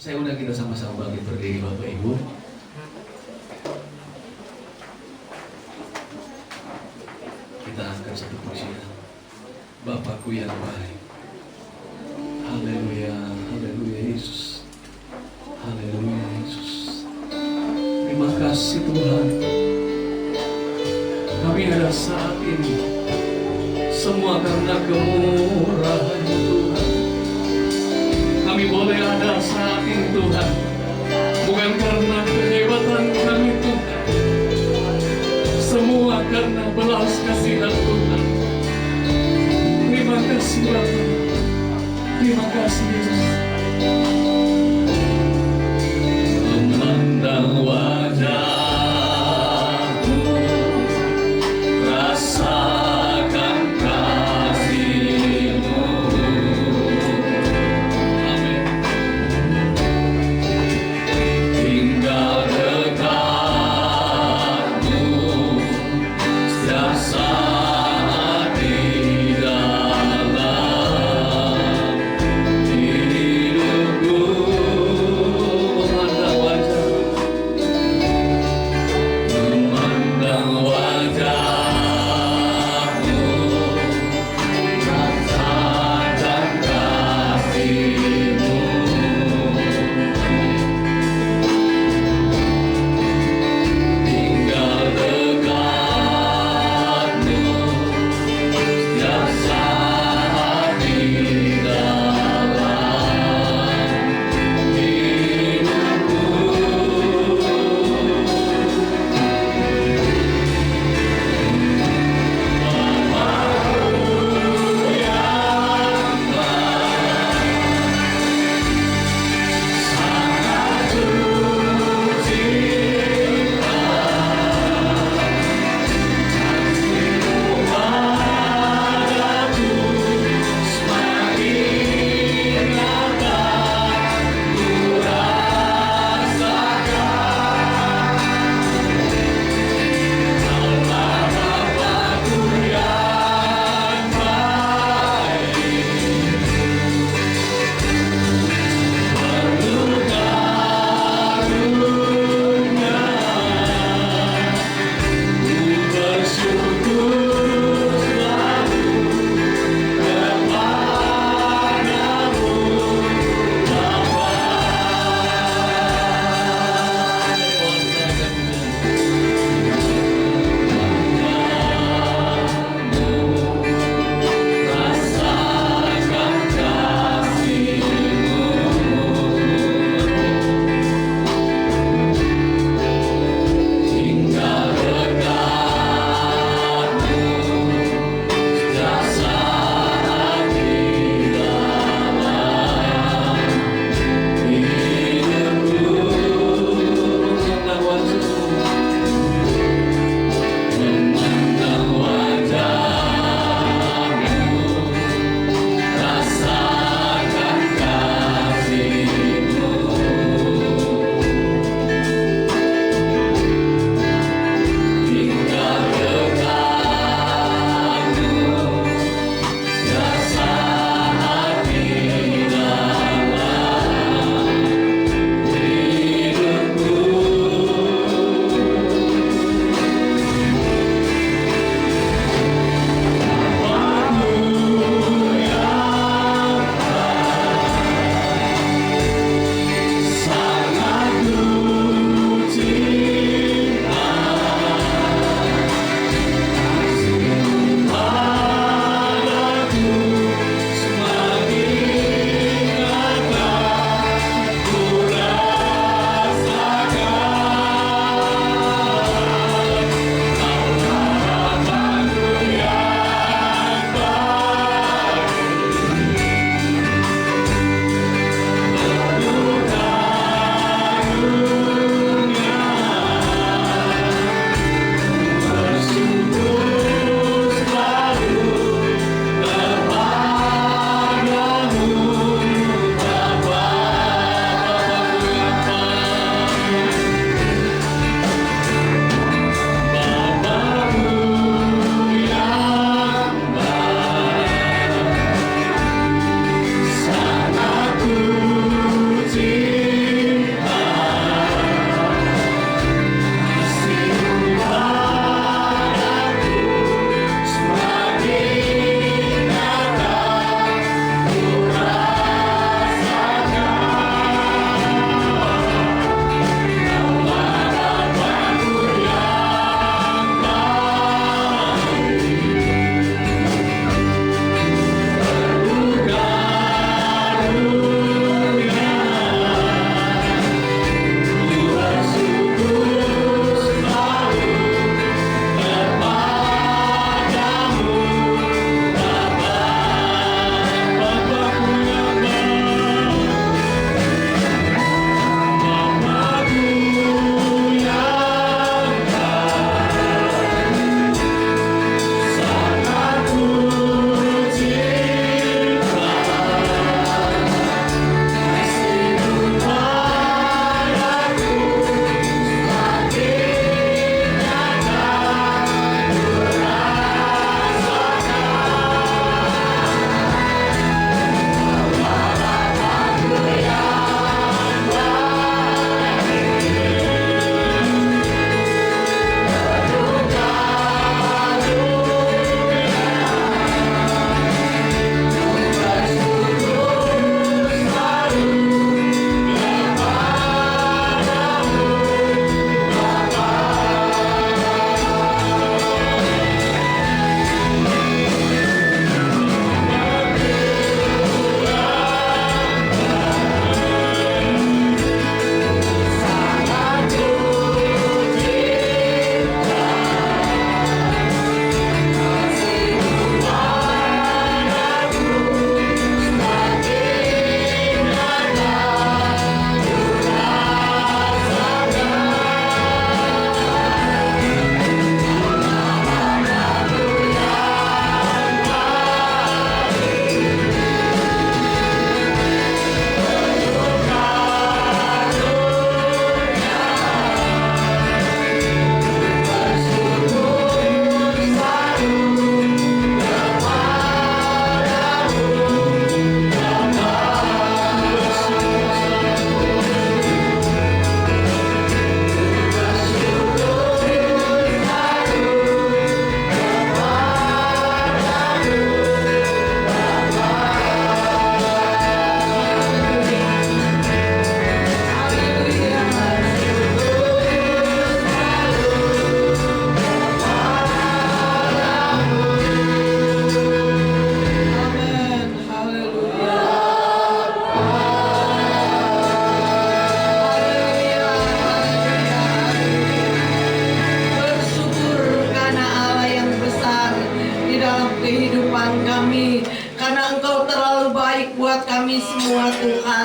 Saya undang kita sama-sama bangkit berdiri, Bapak Ibu. Kita angkat satu pujian. Bapakku yang baik. Haleluya, haleluya Yesus. Haleluya Yesus. Terima kasih Tuhan. Kami ada saat ini semua karena kemurahan Tuhan. Kami boleh ada saat ini Tuhan, bukan karena kehebatan kami Tuhan, semua karena belas kasihan Tuhan. Terima kasih Bapa, terima kasih Yesus. Memandang wajah-Mu, rasakan kasih-Mu. Amin.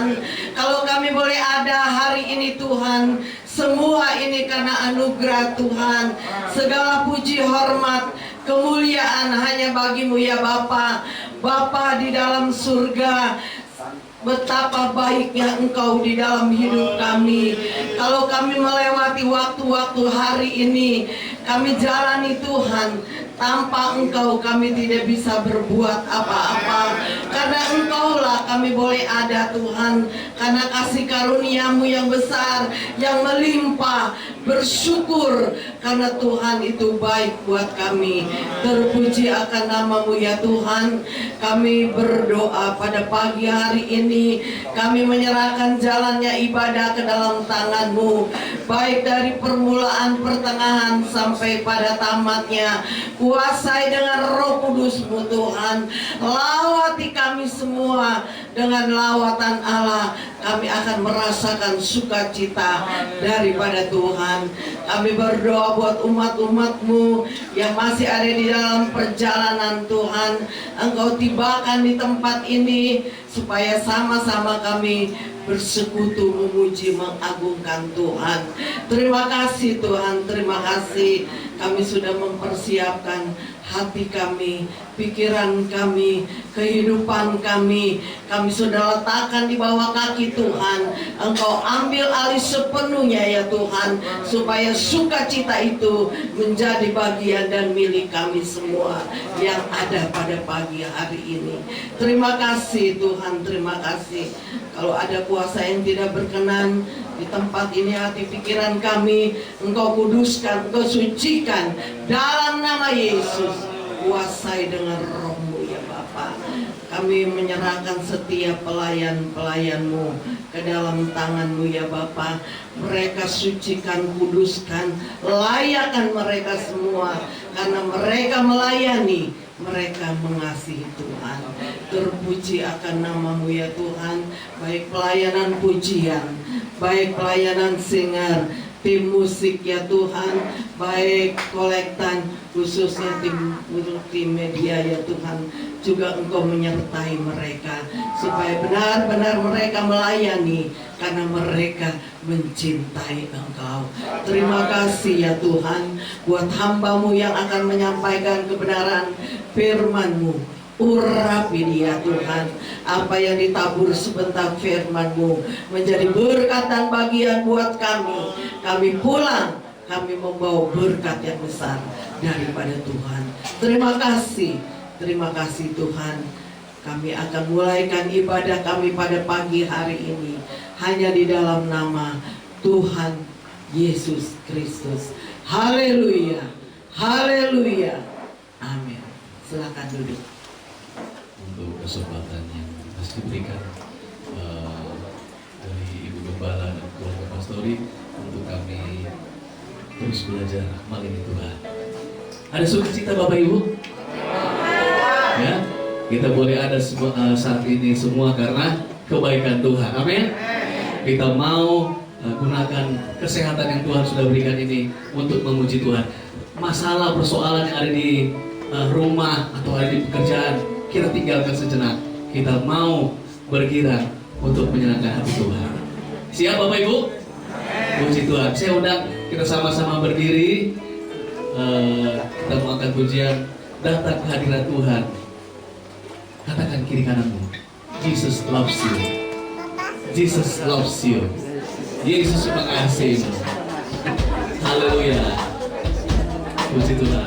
Tuhan. Kalau kami boleh ada hari ini Tuhan, semua ini karena anugerah Tuhan. Segala puji, hormat, kemuliaan hanya bagimu ya Bapa. Bapa di dalam surga, betapa baiknya Engkau di dalam hidup kami. Kalau kami melewati waktu-waktu hari ini, kami jalani Tuhan, tanpa Engkau kami tidak bisa berbuat apa-apa. Karena Engkaulah kami boleh ada Tuhan. Karena kasih karunia-Mu yang besar, yang melimpah. Bersyukur karena Tuhan itu baik buat kami. Terpuji akan nama-Mu ya Tuhan. Kami berdoa pada pagi hari ini, kami menyerahkan jalannya ibadah ke dalam tangan-Mu, baik dari permulaan, pertengahan sampai pada tamatnya. Kuasai dengan Roh Kudus-Mu Tuhan. Lawati kami semua dengan lawatan Allah. Kami akan merasakan sukacita daripada Tuhan. Kami berdoa buat umat-umat-Mu yang masih ada di dalam perjalanan Tuhan. Engkau tibakan di tempat ini supaya sama-sama kami bersekutu memuji, mengagungkan Tuhan. Terima kasih Tuhan, terima kasih. Kami sudah mempersiapkan hati kami, pikiran kami, kehidupan kami. Kami sudah letakkan di bawah kaki Tuhan. Engkau ambil alih sepenuhnya ya Tuhan, supaya sukacita itu menjadi bagian dan milik kami semua yang ada pada pagi hari ini. Terima kasih Tuhan, terima kasih. Kalau ada kuasa yang tidak berkenan di tempat ini, hati pikiran kami Engkau kuduskan, Engkau sucikan dalam nama Yesus. Kuasai dengan Roh-Mu ya Bapa. Kami menyerahkan setiap pelayan-pelayan-Mu ke dalam tangan-Mu ya Bapa. Mereka sucikan, kuduskan, layakkan mereka semua. Karena mereka melayani, mereka mengasihi Tuhan. Terpuji akan nama-Mu ya Tuhan. Baik pelayanan pujian, baik pelayanan singer, tim musik ya Tuhan, baik kolektan, khususnya tim multimedia ya Tuhan, juga Engkau menyertai mereka supaya benar-benar mereka melayani karena mereka mencintai Engkau. Terima kasih ya Tuhan buat hamba-Mu yang akan menyampaikan kebenaran firman-Mu. Urapi dia Tuhan, apa yang ditabur sebentar firman-Mu menjadi berkat dan bagian buat kami. Kami pulang, kami membawa berkat yang besar daripada Tuhan. Terima kasih Tuhan. Kami akan mulaikan ibadah kami pada pagi hari ini hanya di dalam nama Tuhan Yesus Kristus. Haleluya, haleluya, amin. Silakan duduk. Untuk kesempatan yang masih diberikan dari Ibu Gembala dan keluarga Pastori untuk kami terus belajar melayani Tuhan. Ada sukacita Bapak Ibu? Ya, kita boleh ada saat ini semua karena kebaikan Tuhan. Amin. Kita mau gunakan kesehatan yang Tuhan sudah berikan ini untuk memuji Tuhan. Masalah persoalan yang ada di rumah atau ada di pekerjaan, kita tinggalkan sejenak. Kita mau berkira untuk menyenangkan hati Tuhan. Siap Bapak Ibu? Puji Tuhan. Saya undang kita sama-sama berdiri. Kita mau angkat pujian. Datang ke hadirat Tuhan. Katakan kiri kananmu, Jesus loves you. Jesus loves you. Yesus mengasihimu. Haleluya. Puji Tuhan.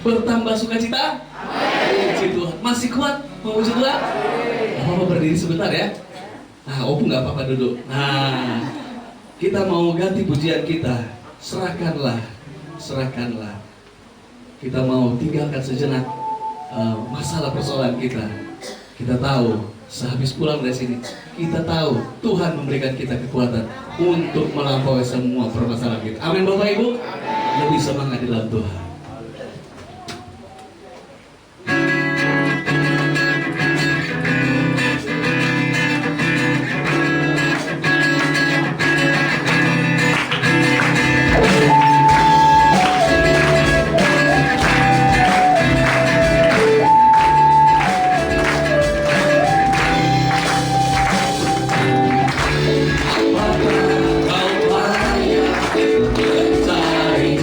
Bertambah sukacita? Puji Tuhan. Masih kuat? Mau puji Tuhan? Apa berdiri sebentar ya? Nah, Opung nggak apa-apa duduk. Nah, kita mau ganti pujian kita. Serahkanlah, serahkanlah. Kita mau tinggalkan sejenak masalah persoalan kita. Kita tahu sehabis pulang dari sini, kita tahu Tuhan memberikan kita kekuatan untuk melampaui semua permasalahan kita. Amin Bapak Ibu. Lebih semangat di dalam Tuhan. Kau layak mencari-cari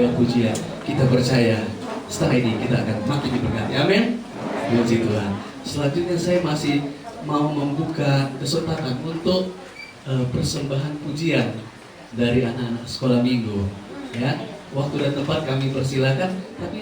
lewat pujian. Kita percaya setelah ini kita akan makin diberkati. Amin. Puji Tuhan. Selanjutnya saya masih mau membuka kesempatan untuk persembahan pujian dari anak-anak sekolah minggu. Ya, waktu dan tempat kami persilakan. Tapi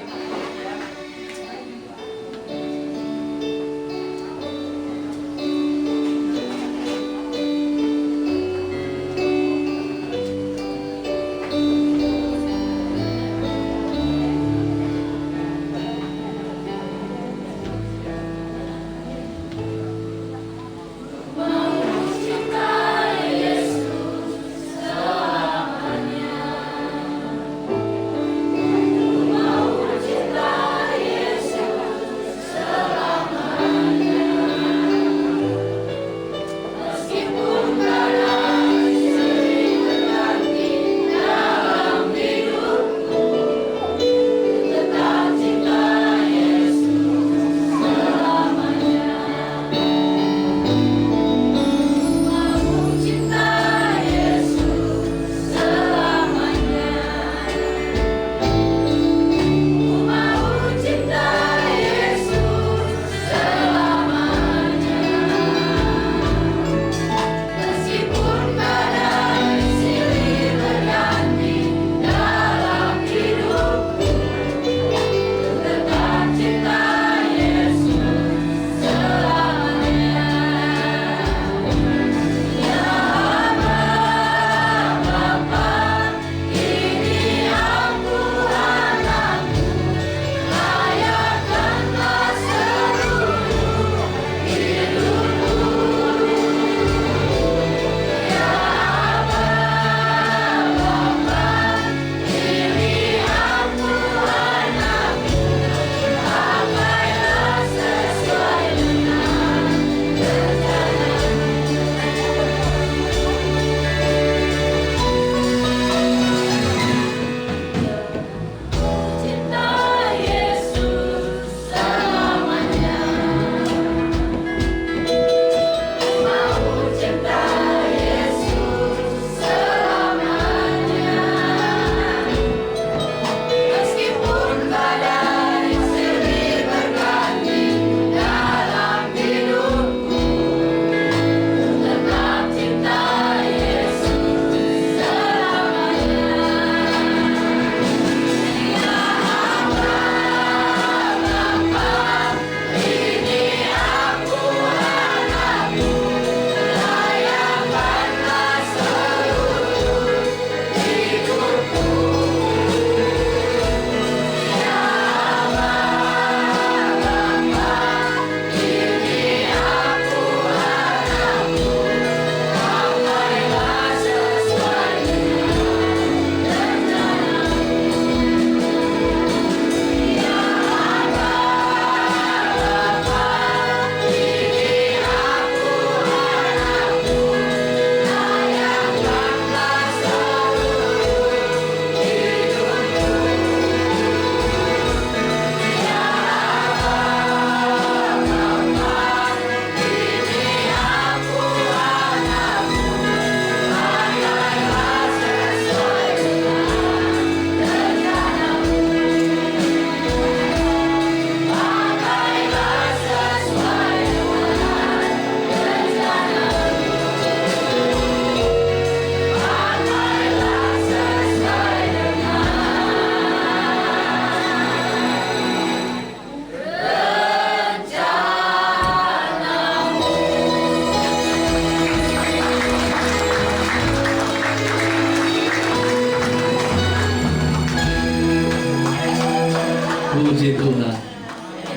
puji Tuhan.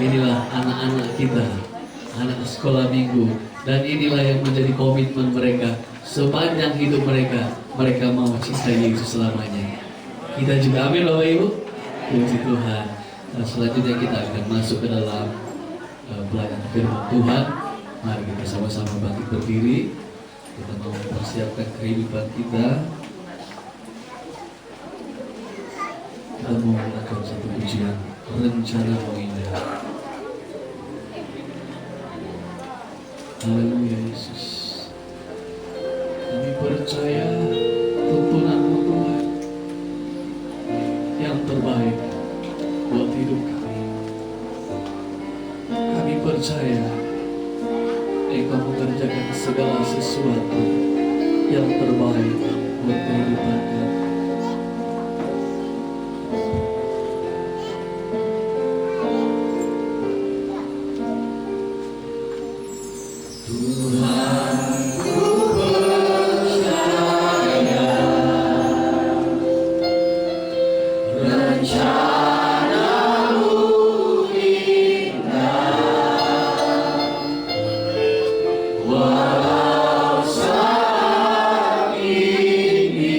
Inilah anak-anak kita, anak sekolah minggu, dan inilah yang menjadi komitmen mereka sepanjang hidup mereka. Mereka mau cinta Yesus selamanya. Kita juga amin Bapak Ibu. Puji Tuhan. Nah, selanjutnya kita akan masuk ke dalam pelayanan firman Tuhan. Mari kita sama-sama bangkit berdiri. Kita mau mempersiapkan kehidupan kita. Kita mau melakukan satu pujian, rencana-Mu indah. Haleluya Yesus. Kami percaya tuntunan-Mu Tuhan yang percaya Engkau mengerjakan segala sesuatu yang terbaik buat kehidupan kami. Walau saat ini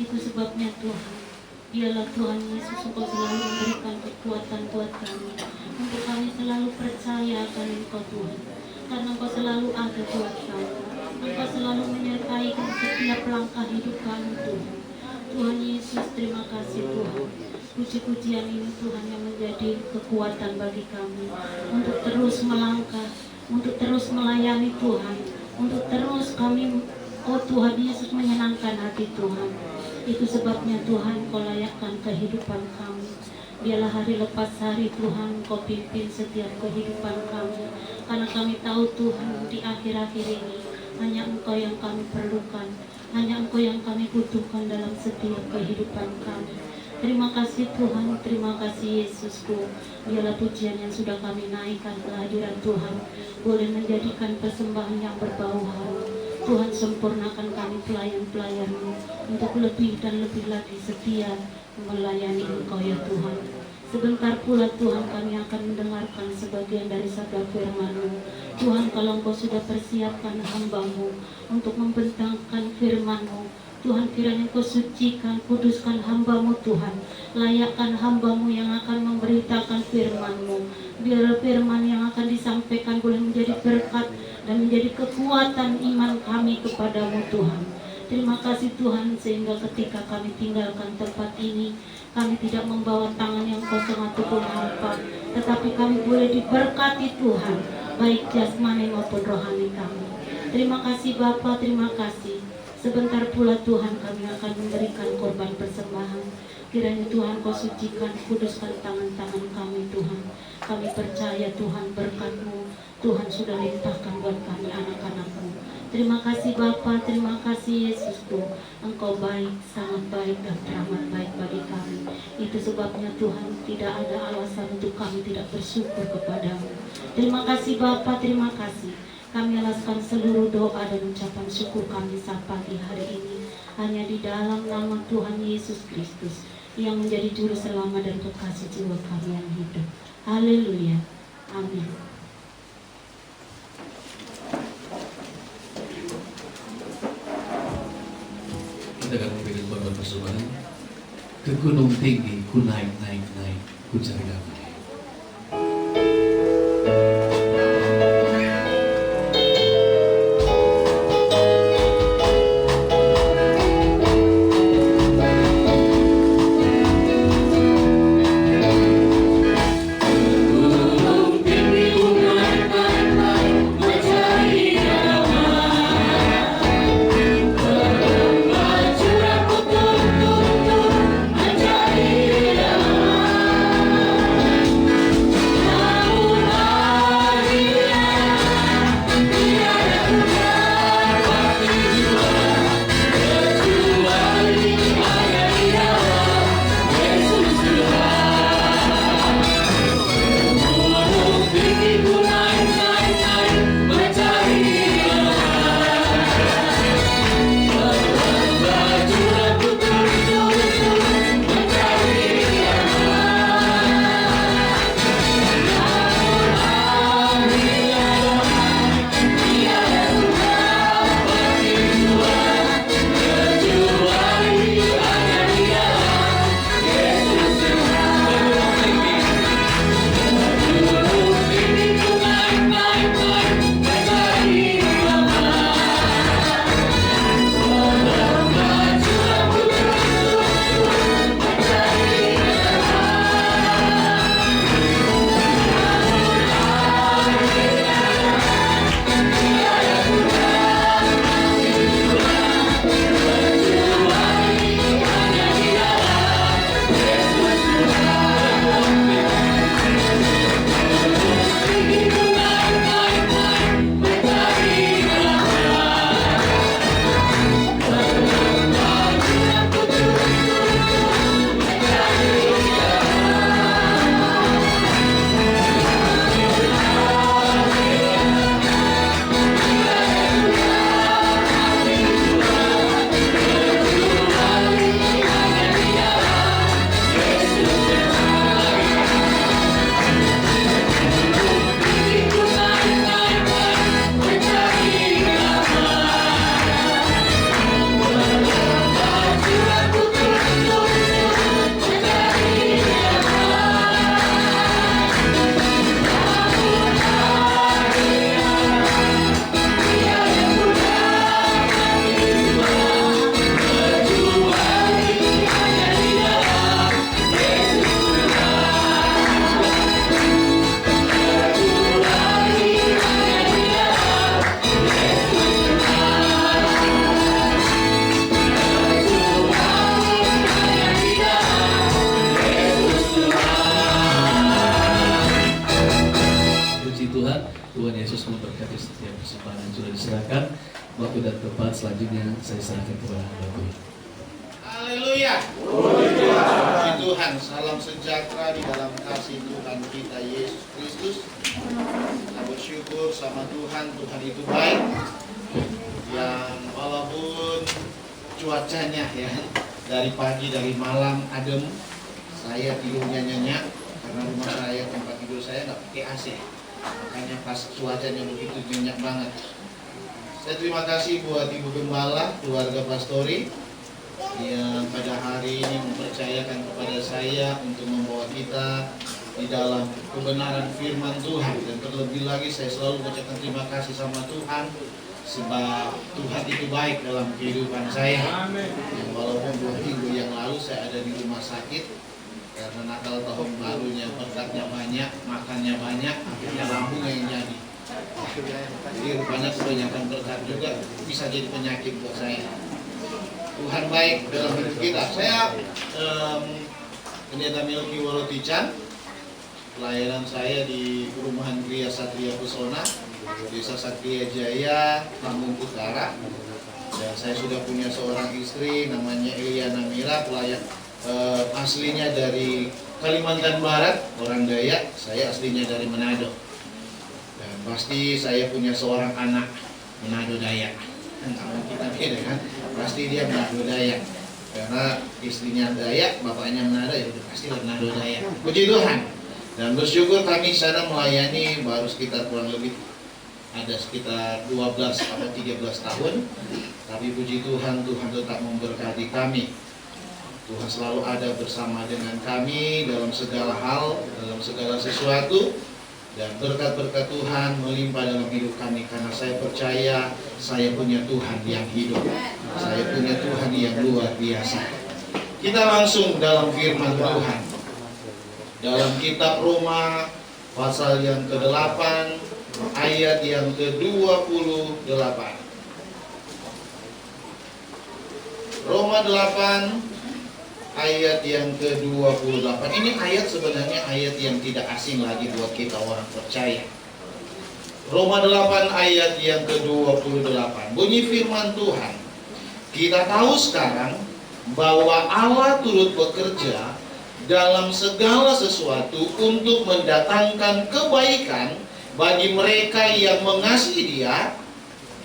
Itu sebabnya Tuhan, biarlah Tuhan Yesus Engkau selalu memberikan kekuatan buat kami, untuk kami selalu percaya akan Engkau Tuhan, karena Engkau selalu ada buat kami. Engkau selalu menyertai setiap langkah hidup kami Tuhan. Tuhan Yesus, terima kasih Tuhan. Puji-pujian ini Tuhan yang menjadi kekuatan bagi kami untuk terus melangkah, untuk terus melayani Tuhan, untuk terus kami, oh Tuhan Yesus, menyenangkan hati Tuhan. Itu sebabnya Tuhan Kau layakkan kehidupan kami. Biarlah hari lepas hari Tuhan Kau pimpin setiap kehidupan kami, karena kami tahu Tuhan di akhir-akhir ini hanya Engkau yang kami perlukan, hanya Engkau yang kami butuhkan dalam setiap kehidupan kami. Terima kasih Tuhan, terima kasih Yesusku. Biarlah pujian yang sudah kami naikkan ke hadirat Tuhan boleh menjadikan persembahan yang berbau harum. Tuhan, sempurnakan kami pelayan-pelayan-Mu untuk lebih dan lebih lagi setia melayani Engkau ya Tuhan. Sebentar pula Tuhan kami akan mendengarkan sebagian dari sabda firman-Mu. Tuhan, kalau Engkau sudah persiapkan hamba-Mu untuk membentangkan firman-Mu, Tuhan, kiranya Engkau sucikan, kuduskan hamba-Mu Tuhan. Layakkan hamba-Mu yang akan memberitakan firman-Mu. Biar firman yang akan disampaikan boleh menjadi berkat dan menjadi kekuatan iman kami kepada-Mu Tuhan. Terima kasih Tuhan, sehingga ketika kami tinggalkan tempat ini, kami tidak membawa tangan yang kosong ataupun hampa, tetapi kami boleh diberkati Tuhan, baik jasmani maupun rohani kami. Terima kasih Bapa, terima kasih. Sebentar pula Tuhan kami akan memberikan korban persembahan. Kiranya Tuhan Kau sucikan, kuduskan tangan-tangan kami Tuhan. Kami percaya Tuhan berkat-Mu Tuhan sudah limpahkan buat kami anak-anak-Mu. Terima kasih Bapa, terima kasih Yesusku. Engkau baik, sangat baik dan teramat baik bagi kami. Itu sebabnya Tuhan tidak ada alasan untuk kami tidak bersyukur kepadamu. Terima kasih Bapa, terima kasih. Kami alaskan seluruh doa dan ucapan syukur kami saat pagi hari ini hanya di dalam nama Tuhan Yesus Kristus yang menjadi juru selamat dan kekasih jiwa kami yang hidup. Haleluya. Amin. Kita akan memberikan korban persembahan. Ke gunung tinggi, ku naik, ku cari damai. tepat. Selanjutnya saya serahkan kepada hamba Tuhan. Haleluya. Puji Tuhan, salam sejahtera di dalam kasih Tuhan kita Yesus Kristus. Kita bersyukur sama Tuhan, Tuhan itu baik. Yang walaupun cuacanya ya dari pagi dari malam adem, saya tidurnya nyenyak karena rumah saya, tempat tidur saya nggak pakai AC. Makanya pas cuacanya begitu nyenyak banget. Saya terima kasih buat Ibu Gembala, keluarga Pastori yang pada hari ini mempercayakan kepada saya untuk membawa kita di dalam kebenaran firman Tuhan. Dan terlebih lagi saya selalu mengucapkan terima kasih sama Tuhan, sebab Tuhan itu baik dalam kehidupan saya. Yang walaupun 2 minggu yang lalu saya ada di rumah sakit karena Natal tahun barunya berkatnya banyak, makannya banyak, akhirnya lambung yang jadi. Jadi rupanya kebanyakan berkat juga bisa jadi penyakit buat saya. Tuhan baik dalam hidup kita. Saya Pendeta Milky Wolotichan. Pelayanan saya di Perumahan Gria Satria Pesona, Desa Satria Jaya, Lampung Utara. Dan saya sudah punya seorang istri namanya Eliana Mira, pelayan aslinya dari Kalimantan Barat, orang Dayak. Saya aslinya dari Manado. Dan pasti saya punya seorang anak Manado Dayak. Kalau kita beda kan, pasti dia Manado Dayak. Karena istrinya Dayak, bapaknya Manado, ya pasti Manado Dayak. Puji Tuhan. Dan bersyukur kami sana melayani baru sekitar kurang lebih ada sekitar 12 atau 13 tahun. Tapi puji Tuhan, Tuhan tetap memberkati kami. Tuhan selalu ada bersama dengan kami dalam segala hal, dalam segala sesuatu. Dan berkat-berkat Tuhan melimpah dalam hidup kami, karena saya percaya saya punya Tuhan yang hidup. Saya punya Tuhan yang luar biasa. Kita langsung dalam firman Tuhan. Dalam kitab Roma pasal yang ke-8 ayat yang ke-28. Roma 8 ayat yang ke-28. Ini ayat sebenarnya ayat yang tidak asing lagi buat kita orang percaya. Roma 8 ayat yang ke-28. Bunyi firman Tuhan. Kita tahu sekarang bahwa Allah turut bekerja dalam segala sesuatu untuk mendatangkan kebaikan bagi mereka yang mengasihi Dia,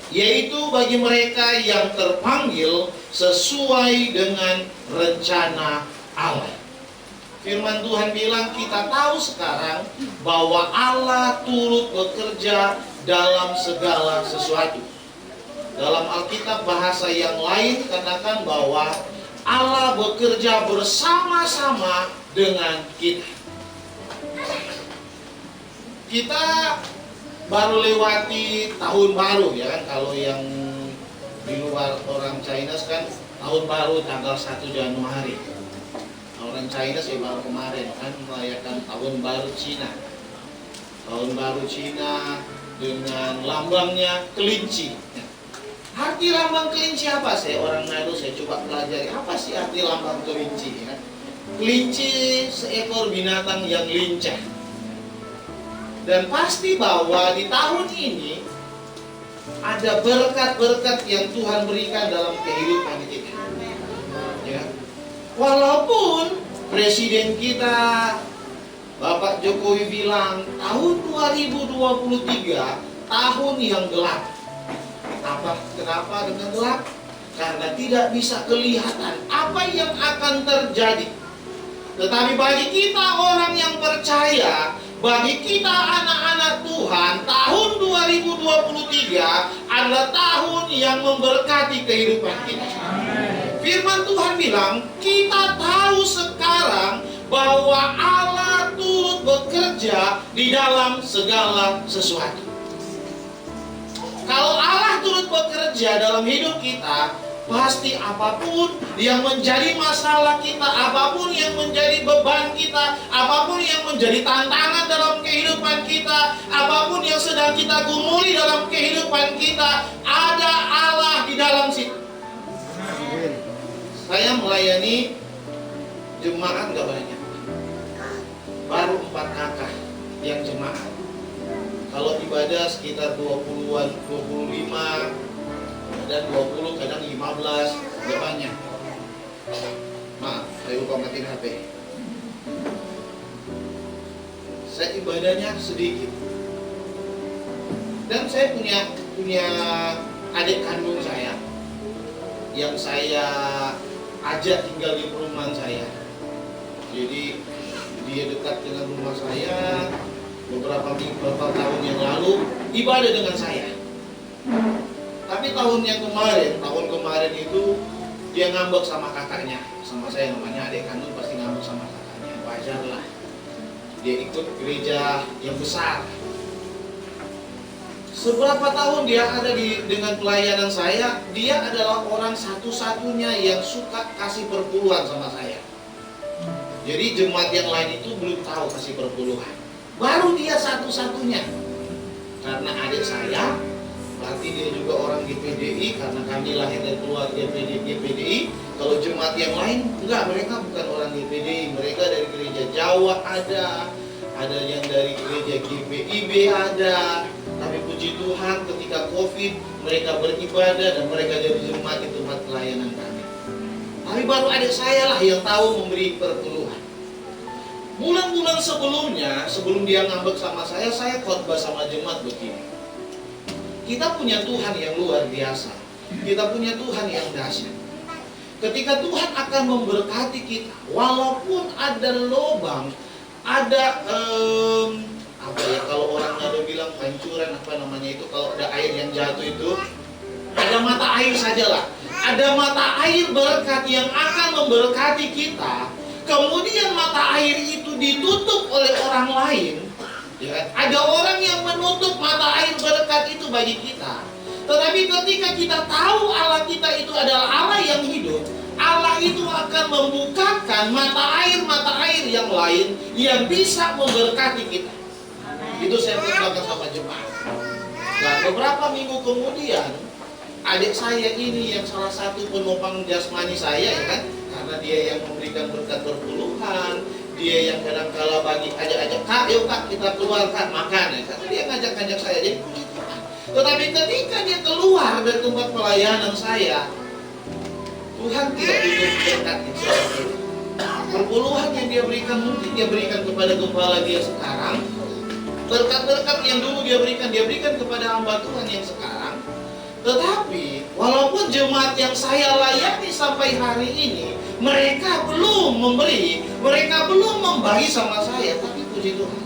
yaitu bagi mereka yang terpanggil sesuai dengan rencana Allah. Firman Tuhan bilang kita tahu sekarang bahwa Allah turut bekerja dalam segala sesuatu. Dalam Alkitab bahasa yang lain katakan bahwa Allah bekerja bersama-sama dengan kita. Kita baru lewati tahun baru ya kan, kalau yang di luar orang China kan tahun baru tanggal 1 Januari. Orang China sih baru kemarin kan merayakan tahun baru Cina. Tahun baru Cina dengan lambangnya kelinci. Arti lambang kelinci apa sih? Orang Manado saya coba pelajari. Apa sih arti lambang kelinci? Ya? Kelinci seekor binatang yang lincah. Dan pasti bahwa di tahun ini ada berkat-berkat yang Tuhan berikan dalam kehidupan kita. Ya. Walaupun Presiden kita Bapak Jokowi bilang tahun 2023 tahun yang gelap. Kenapa dengan gelap? Karena tidak bisa kelihatan apa yang akan terjadi. Tetapi bagi kita orang yang percaya, bagi kita anak-anak Tuhan, tahun 2023 adalah tahun yang memberkati kehidupan kita. Firman Tuhan bilang, kita tahu sekarang bahwa Allah turut bekerja di dalam segala sesuatu. Kalau Allah turut bekerja dalam hidup kita, pasti apapun yang menjadi masalah kita, apapun yang menjadi beban kita, apapun yang menjadi tantangan dalam kehidupan kita, apapun yang sedang kita gumuli dalam kehidupan kita, ada Allah di dalam situ. Saya melayani jemaat gak banyak, baru 4 kakak yang jemaat. Kalau ibadah sekitar 20-an, 25, dan 20, kadang 15, udah banyak. Maaf, saya lupa matiin HP. Saya ibadahnya sedikit. Dan saya punya adik kandung saya yang saya ajak tinggal di perumahan saya. Jadi dia dekat dengan rumah saya. Beberapa tahun yang lalu ibadah dengan saya. Tapi tahun kemarin itu dia ngambek sama kakaknya, sama saya, namanya adik kandung, pasti ngambek sama kakaknya. Wajar lah. Dia ikut gereja yang besar. Seberapa tahun dia ada dengan pelayanan saya, dia adalah orang satu-satunya yang suka kasih perpuluhan sama saya. Jadi jemaat yang lain itu belum tahu kasih perpuluhan. Baru dia satu-satunya. Karena adik saya, berarti dia juga orang GPDI, karena kami lahir dari keluarga GPDI. Kalau jemaat yang lain, enggak, mereka bukan orang GPDI. Mereka dari gereja Jawa ada yang dari gereja GPIB ada. Tapi puji Tuhan ketika COVID, mereka beribadah dan mereka jadi jemaat di tempat pelayanan kami. Tapi baru adik saya lah yang tahu memberi perpuluhan. Bulan-bulan sebelumnya, sebelum dia ngambek sama saya khotbah sama jemaat begini. Kita punya Tuhan yang luar biasa. Kita punya Tuhan yang dahsyat. Ketika Tuhan akan memberkati kita, walaupun ada lubang, ada kalau orang ada bilang pancuran, kalau ada air yang jatuh itu, ada mata air sajalah. Ada mata air berkat yang akan memberkati kita. Kemudian mata air itu ditutup oleh orang lain. Ya, ada orang yang menutup mata air berkat itu bagi kita. Tetapi ketika kita tahu Allah kita itu adalah Allah yang hidup, Allah itu akan membukakan mata air yang lain yang bisa memberkati kita. Itu saya katakan sama jemaat. Nah, beberapa minggu kemudian, adik saya ini yang salah satu penopang jasmani saya, ya kan? Karena dia yang memberikan berkat perpuluhan, dia yang kadang-kala ajak-ajak, Kak, yuk Kak, kita keluar Kak, makan. Ya. Karena dia ngajak-ngajak saya, jadi puji Tuhan. Tetapi ketika dia keluar dari tempat pelayanan saya, Tuhan tidak tutup berkatnya seperti itu. Perpuluhan yang dia berikan, mungkin dia berikan kepada gembala dia sekarang. Berkat-berkat yang dulu dia berikan kepada hamba Tuhan yang sekarang. Tetapi walaupun jemaat yang saya layani sampai hari ini, mereka belum memberi, mereka belum membagi sama saya. Tapi puji Tuhan,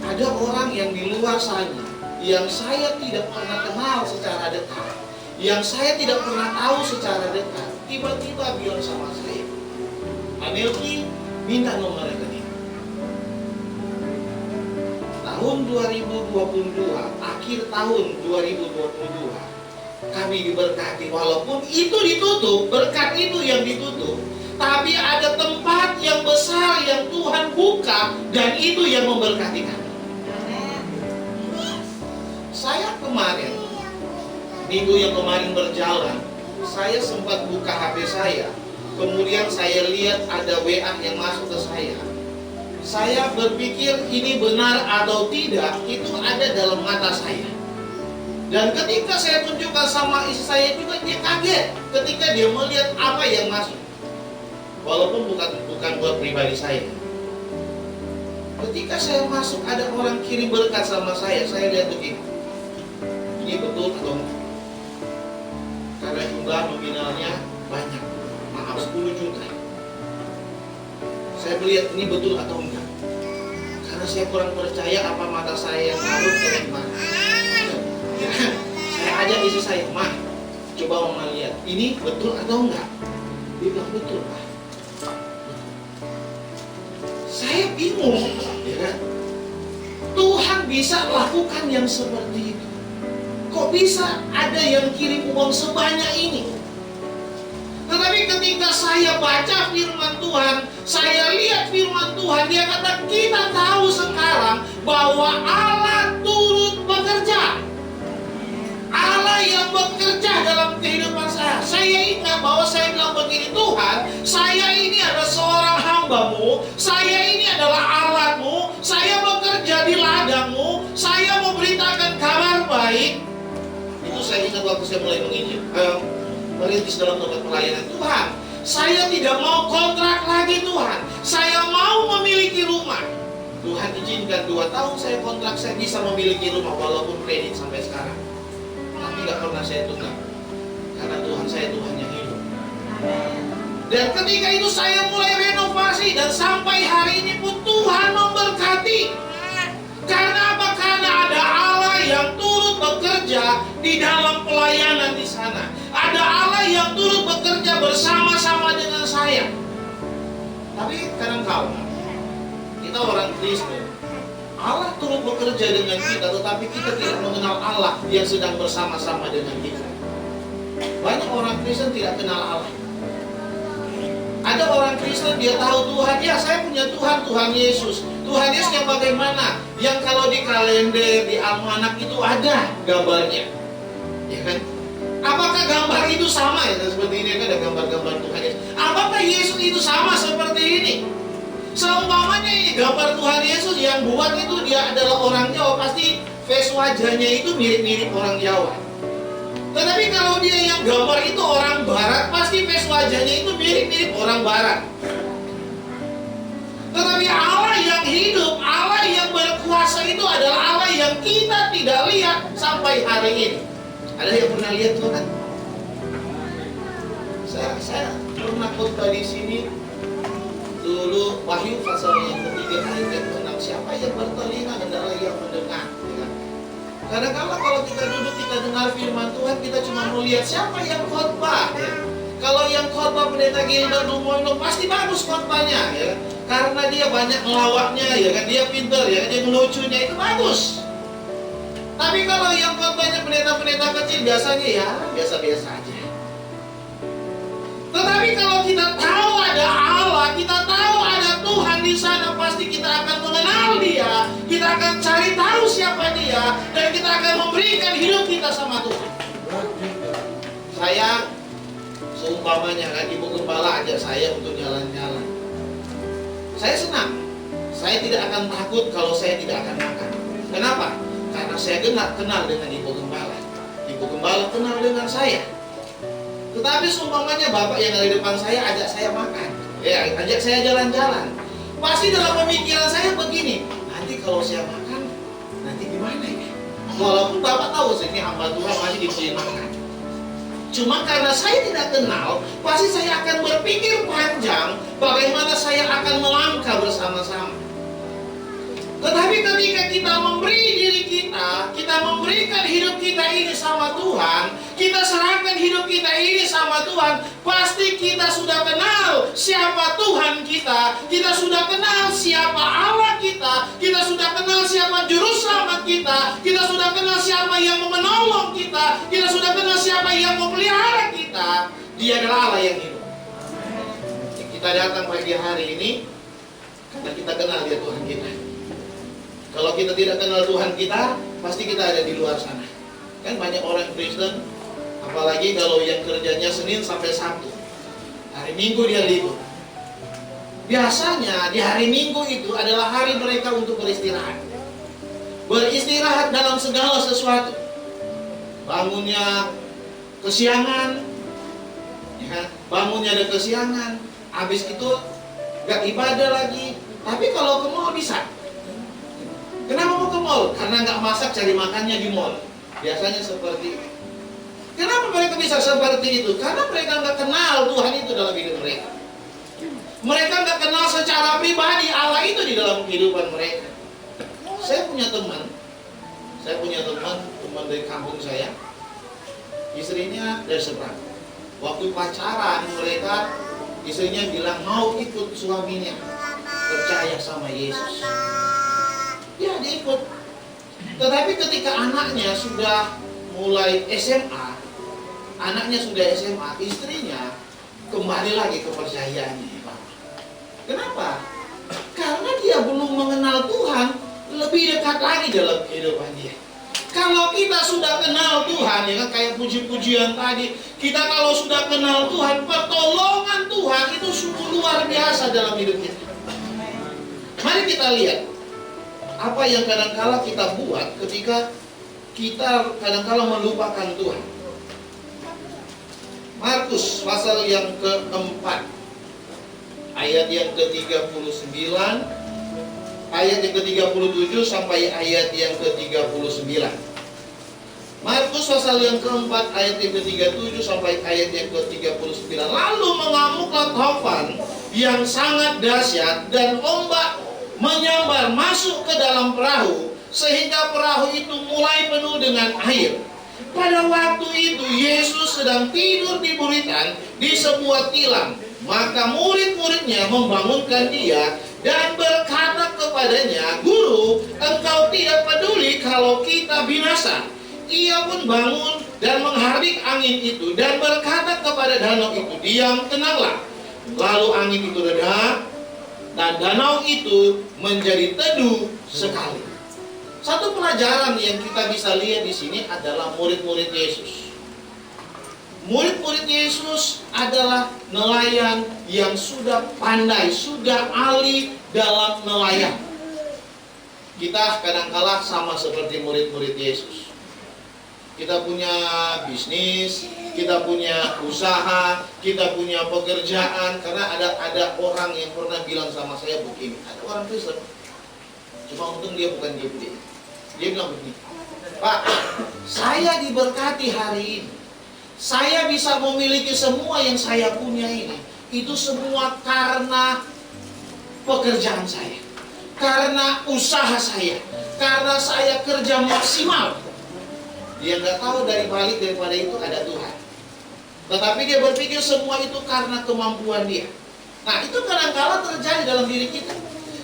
ada orang yang di luar sana yang saya tidak pernah kenal secara dekat, yang saya tidak pernah tahu secara dekat, tiba-tiba bilang sama saya, Anelki, minta nomor rekening. Tahun 2022, akhir tahun 2022, kami diberkati. Walaupun itu ditutup, berkat itu yang ditutup, tapi ada tempat yang besar yang Tuhan buka, dan itu yang memberkati kami. Saya kemarin, minggu yang kemarin berjalan, saya sempat buka HP saya. Kemudian saya lihat ada WA yang masuk ke saya. Saya berpikir ini benar atau tidak, itu ada dalam mata saya. Dan ketika saya tunjukkan sama istri saya juga, dia kaget ketika dia melihat apa yang masuk. Walaupun bukan buat pribadi saya. Ketika saya masuk, ada orang kirim berkat sama saya lihat begini. Ini betul atau enggak? Karena jumlah nominalnya banyak, maaf 10 juta. Saya melihat ini betul atau enggak. Karena saya kurang percaya apa mata saya yang harus atau gimana. Saya ajak istri saya, Mah, coba Mama lihat, ini betul atau enggak? Dia bilang betul, Pak. Saya bingung, ya kan? Tuhan bisa lakukan yang seperti itu. Kok bisa ada yang kirim uang sebanyak ini? Tetapi ketika saya baca firman Tuhan, saya lihat firman Tuhan, dia kata kita tahu sekarang bahwa Allah turut bekerja. Allah yang bekerja dalam kehidupan saya. Saya ingat bahwa saya bilang begini, Tuhan, saya ini adalah seorang hamba-Mu, saya ini adalah alat-Mu, saya bekerja di ladang-Mu, saya memberitakan kabar baik. Itu saya ingat waktu saya mulai merintis dalam tempat pelayanan. Tuhan, saya tidak mau kontrak lagi Tuhan. Saya mau memiliki rumah. Tuhan izinkan 2 tahun saya kontrak, saya bisa memiliki rumah walaupun kredit sampai sekarang. Tapi nggak pernah saya tunggang. Karena Tuhan saya Tuhan yang hidup. Dan ketika itu saya mulai renovasi dan sampai hari ini pun Tuhan memberkati. Karena apa? Karena ada Allah yang turut bekerja di dalam pelayanan di sana. Ada Allah yang turut bekerja bersama-sama dengan saya. Tapi kadang-kala kita orang Kristen, Allah turut bekerja dengan kita, tetapi kita tidak mengenal Allah yang sedang bersama-sama dengan kita. Banyak orang Kristen tidak kenal Allah. Ada orang Kristen dia tahu Tuhan, ya saya punya Tuhan, Tuhan Yesus. Tuhan Yesus yang bagaimana? Yang kalau di kalender, di almanak itu ada gambarnya, ya kan? Apakah gambar itu sama ya seperti ini kan ada gambar-gambar Tuhan Yesus? Apakah Yesus itu sama seperti ini? Seumpamanya ini gambar Tuhan Yesus yang buat itu dia adalah orang Jawa, pasti face wajahnya itu mirip-mirip orang Jawa. Tetapi kalau dia yang gambar itu orang Barat, pasti face wajahnya itu mirip-mirip orang Barat. Tetapi Allah yang hidup, Allah yang berkuasa itu adalah Allah yang kita tidak lihat sampai hari ini. Ada yang pernah lihat Tuhan? Saya pernah khotbah di sini dulu Wahyu pasal yang ketiga ayat yang ke-6. Siapa yang bertelinga adalah yang mendengar. Ya. Kadang-kadang kalau kita duduk kita dengar firman Tuhan, kita cuma melihat siapa yang khotbah. Ya. Kalau yang khotbah Pendeta Gilbert Dumoino pasti bagus khotbahnya, ya. Karena dia banyak ngelawaknya, ya kan, dia pintar, ya, dia ngelucunya itu bagus. Tapi kalau yang khotbahnya pendeta-pendeta kecil biasanya ya biasa-biasa aja. Tetapi kalau kita tahu ada Allah, kita tahu ada Tuhan di sana, pasti kita akan mengenal Dia, kita akan cari tahu siapa Dia, dan kita akan memberikan hidup kita sama Tuhan. Saya seumpamanya kan Ibu Gembala ajak saya untuk jalan-jalan. Saya senang. Saya tidak akan takut kalau saya tidak akan makan. Kenapa? Karena saya kenal dengan Ibu Gembala. Ibu Gembala kenal dengan saya. Tetapi seumpamanya Bapak yang ada di depan saya ajak saya makan, ya, ajak saya jalan-jalan. Pasti dalam pemikiran saya begini, nanti kalau saya makan, nanti gimana ya? Walaupun Bapak tahu ini hamba Tuhan masih diberi makan. Cuma karena saya tidak kenal, pasti saya akan berpikir panjang bagaimana saya akan melangkah bersama-sama. Tetapi ketika kita memberi diri kita memberikan hidup kita ini sama Tuhan, kita serahkan hidup kita ini sama Tuhan, pasti kita sudah kenal siapa Tuhan kita sudah kenal siapa Allah kita sudah kenal siapa juru selamat kita sudah kenal siapa yang menolong kita sudah kenal siapa yang memelihara kita. Dia adalah Allah yang hidup. Kita datang pagi hari ini karena kita kenal dia Tuhan kita. Kalau kita tidak kenal Tuhan kita, pasti kita ada di luar sana. Kan banyak orang Kristen, apalagi kalau yang kerjanya Senin sampai Sabtu. Hari Minggu dia libur. Biasanya di hari Minggu itu adalah hari mereka untuk beristirahat. Beristirahat dalam segala sesuatu. Bangunnya kesiangan, ya, bangunnya ada kesiangan. Habis itu gak ibadah lagi. Tapi kalau ke mall bisa. Kenapa mau ke mall? Karena nggak masak cari makannya di mall. Biasanya seperti itu. Kenapa mereka bisa seperti itu? Karena mereka nggak kenal Tuhan itu dalam hidup mereka. Mereka nggak kenal secara pribadi Allah itu di dalam kehidupan mereka. Saya punya teman dari kampung saya. Istrinya dari seberang. Waktu pacaran mereka, istrinya bilang mau ikut suaminya percaya sama Yesus. Ya dia ikut. Tetapi ketika anaknya sudah mulai SMA, istrinya kembali lagi kepercayaannya. Kenapa? Karena dia belum mengenal Tuhan lebih dekat lagi dalam kehidupan dia. Kalau kita sudah kenal Tuhan, ya kan, kayak puji-pujian tadi, kita kalau sudah kenal Tuhan, pertolongan Tuhan itu sungguh luar biasa dalam hidup kita. Mari kita lihat apa yang kadangkala kita buat ketika kita kadangkala melupakan Tuhan. Markus pasal yang keempat, ayat yang ke-39, ayat yang ke-37 sampai ayat yang ke-39. Markus pasal yang keempat, ayat yang ke-37 sampai ayat yang ke-39. Lalu mengamuklah taufan yang sangat dahsyat, dan ombak menyambar masuk ke dalam perahu, sehingga perahu itu mulai penuh dengan air. Pada waktu itu Yesus sedang tidur di buritan di sebuah tilam. Maka murid-muridnya membangunkan dia dan berkata kepadanya, "Guru, engkau tidak peduli kalau kita binasa." Ia pun bangun dan menghardik angin itu dan berkata kepada danau itu, "Diam, tenanglah." Lalu angin itu reda dan danau itu menjadi teduh sekali. Satu pelajaran yang kita bisa lihat di sini adalah murid-murid Yesus. Murid-murid Yesus adalah nelayan yang sudah pandai, sudah ahli dalam nelayan. Kita kadang-kala sama seperti murid-murid Yesus. Kita punya bisnis, kita punya usaha, kita punya pekerjaan. Karena ada orang yang pernah bilang sama saya begini, ada orang Kristen, cuma untung dia bukan dia. Dia bilang begini, "Pak, saya diberkati hari ini. Saya bisa memiliki semua yang saya punya ini. Itu semua karena pekerjaan saya, karena usaha saya, karena saya kerja maksimal." Dia nggak tahu dari balik daripada itu ada Tuhan. Tetapi dia berpikir semua itu karena kemampuan dia. Nah, itu kadang-kala terjadi dalam diri kita.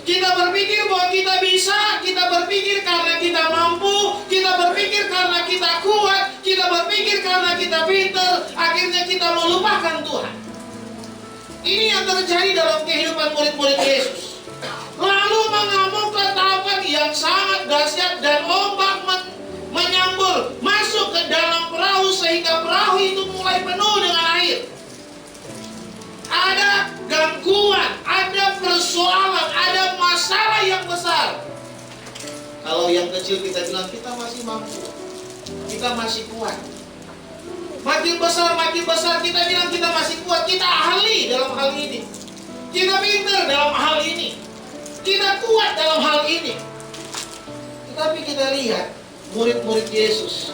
Kita berpikir bahwa kita bisa, kita berpikir karena kita mampu, kita berpikir karena kita kuat, kita berpikir karena kita pintar, akhirnya kita melupakan Tuhan. Ini yang terjadi dalam kehidupan murid-murid Yesus. Lalu mengamuklah taufan yang sangat dahsyat dan ombak menyambur masuk ke dalam perahu, sehingga perahu itu mulai penuh dengan air. Ada gangguan, ada persoalan, ada masalah yang besar. Kalau yang kecil kita bilang kita masih mampu, kita masih kuat. Makin besar kita bilang kita masih kuat, kita ahli dalam hal ini, kita pintar dalam hal ini, kita kuat dalam hal ini. Tetapi kita lihat murid-murid Yesus,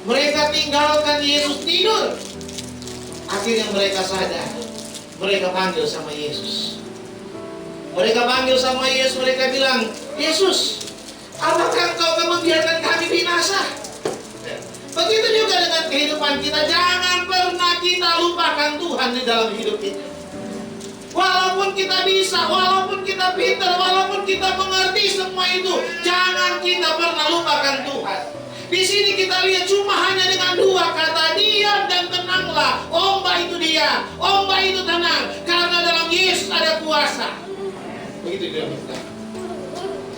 mereka tinggalkan Yesus tidur. Akhirnya mereka sadar, mereka panggil sama Yesus. Mereka panggil sama Yesus, mereka bilang, "Yesus, apakah engkau akan membiarkan kami binasa?" Begitu juga dengan kehidupan kita. Jangan pernah kita lupakan Tuhan di dalam hidup kita. Walaupun kita bisa, walaupun kita pintar, walaupun kita mengerti semua itu, jangan kita pernah lupakan Tuhan. Di sini kita lihat cuma hanya dengan dua kata, diam dan tenanglah. Ombak itu diam, ombak itu tenang, karena dalam Yesus ada kuasa. Begitu dalam kita.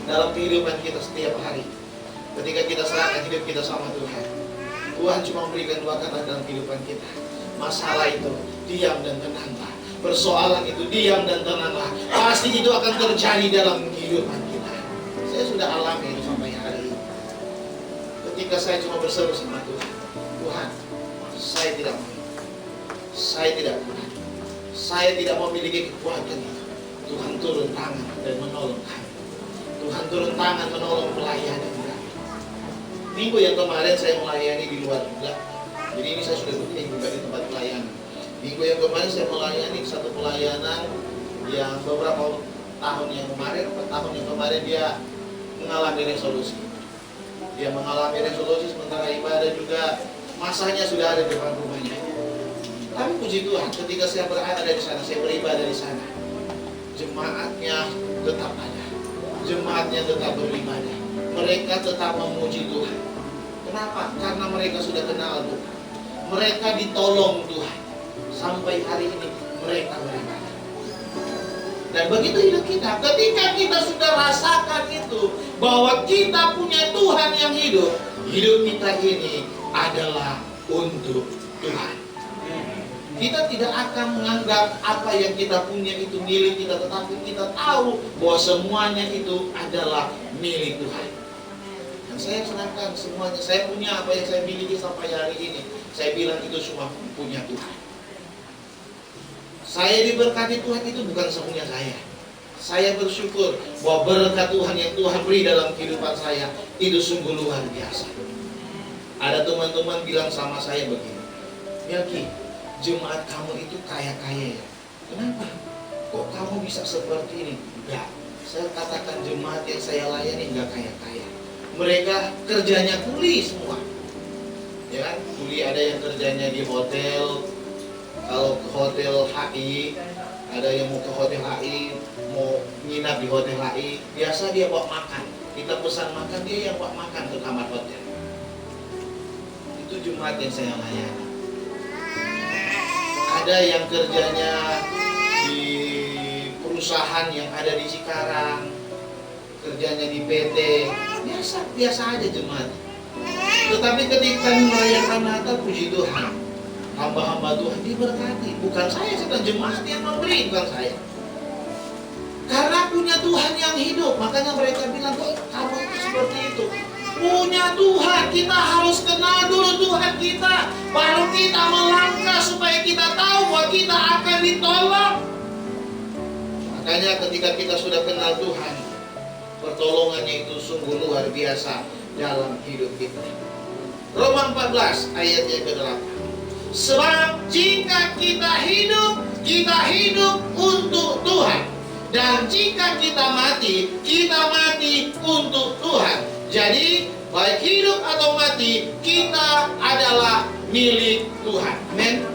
Dalam kehidupan kita setiap hari, ketika kita serahkan hidup kita sama Tuhan, Tuhan cuma memberikan dua kata dalam kehidupan kita. Masalah itu diam dan tenanglah. Persoalan itu diam dan tenanglah. Pasti itu akan terjadi dalam kehidupan kita. Saya sudah alami itu sampai hari ini. Ketika saya cuma berseru sama Tuhan, "Tuhan, saya tidak mau, saya tidak kuat, saya tidak memiliki kekuatan itu. Tuhan turun tangan dan menolong kami. Tuhan turun tangan menolong pelayanan kami." Minggu yang kemarin saya melayani di luar juga. Jadi ini saya sudah rutin juga di tempat pelayanan. Minggu yang kemarin saya melayani satu pelayanan yang beberapa tahun yang kemarin dia mengalami resolusi. Dia mengalami resolusi sementara ibadah juga masanya sudah ada di depan rumahnya. Tapi puji Tuhan, ketika saya berada di sana, saya beribadah di sana, jemaatnya tetap ada, jemaatnya tetap beribadah, mereka tetap memuji Tuhan. Kenapa? Karena mereka sudah kenal Tuhan, mereka ditolong Tuhan. Sampai hari ini mereka beribadah. Dan begitu hidup kita. Ketika kita sudah rasakan itu, bahwa kita punya Tuhan yang hidup, hidup kita ini adalah untuk Tuhan. Kita tidak akan menganggap apa yang kita punya itu milik kita, tetapi kita tahu bahwa semuanya itu adalah milik Tuhan. Dan saya serahkan semuanya. Saya punya apa yang saya miliki sampai hari ini. Saya bilang itu semua punya Tuhan. Saya diberkati Tuhan itu bukan semuanya saya. Saya bersyukur bahwa berkat Tuhan yang Tuhan beri dalam kehidupan saya itu sungguh luar biasa. Ada teman-teman bilang sama saya begini, Melki, jemaat kamu itu kaya-kaya ya. Kenapa? Kok kamu bisa seperti ini? Enggak. Saya katakan jemaat yang saya layani enggak kaya-kaya. Mereka kerjanya kuli semua. Ya kan? Kuli, ada yang kerjanya di hotel. Kalau ke hotel HI, ada yang mau ke hotel HI, mau nginap di hotel HI, biasa dia bawa makan. Kita pesan makan, dia yang bawa makan ke kamar hotel. Itu jemaat yang saya layani. Ada yang kerjanya di perusahaan yang ada di Cikarang, kerjanya di PT, biasa aja jemaat. Tetapi ketika merayakan Natal, puji Tuhan, hamba-hamba Tuhan diberkati. Bukan saya, sedang jemaat yang memberi, bukan saya. Karena punya Tuhan yang hidup, makanya mereka bilang, kok kamu itu seperti itu. Punya Tuhan, kita harus kenal dulu Tuhan kita, baru kita melangkah supaya kita tahu bahwa kita akan ditolong. Makanya ketika kita sudah kenal Tuhan, pertolongannya itu sungguh luar biasa dalam hidup kita. Roma 14 ayatnya ke-8. Sebab jika kita hidup untuk Tuhan. Dan jika kita mati untuk Tuhan. Jadi baik hidup atau mati, kita adalah milik Tuhan. Amin.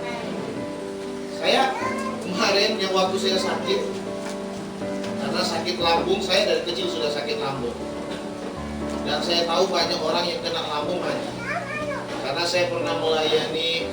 Saya kemarin yang waktu saya sakit, karena sakit lambung, saya dari kecil sudah sakit lambung. Dan saya tahu banyak orang yang kena lambung mati. Karena saya pernah melayani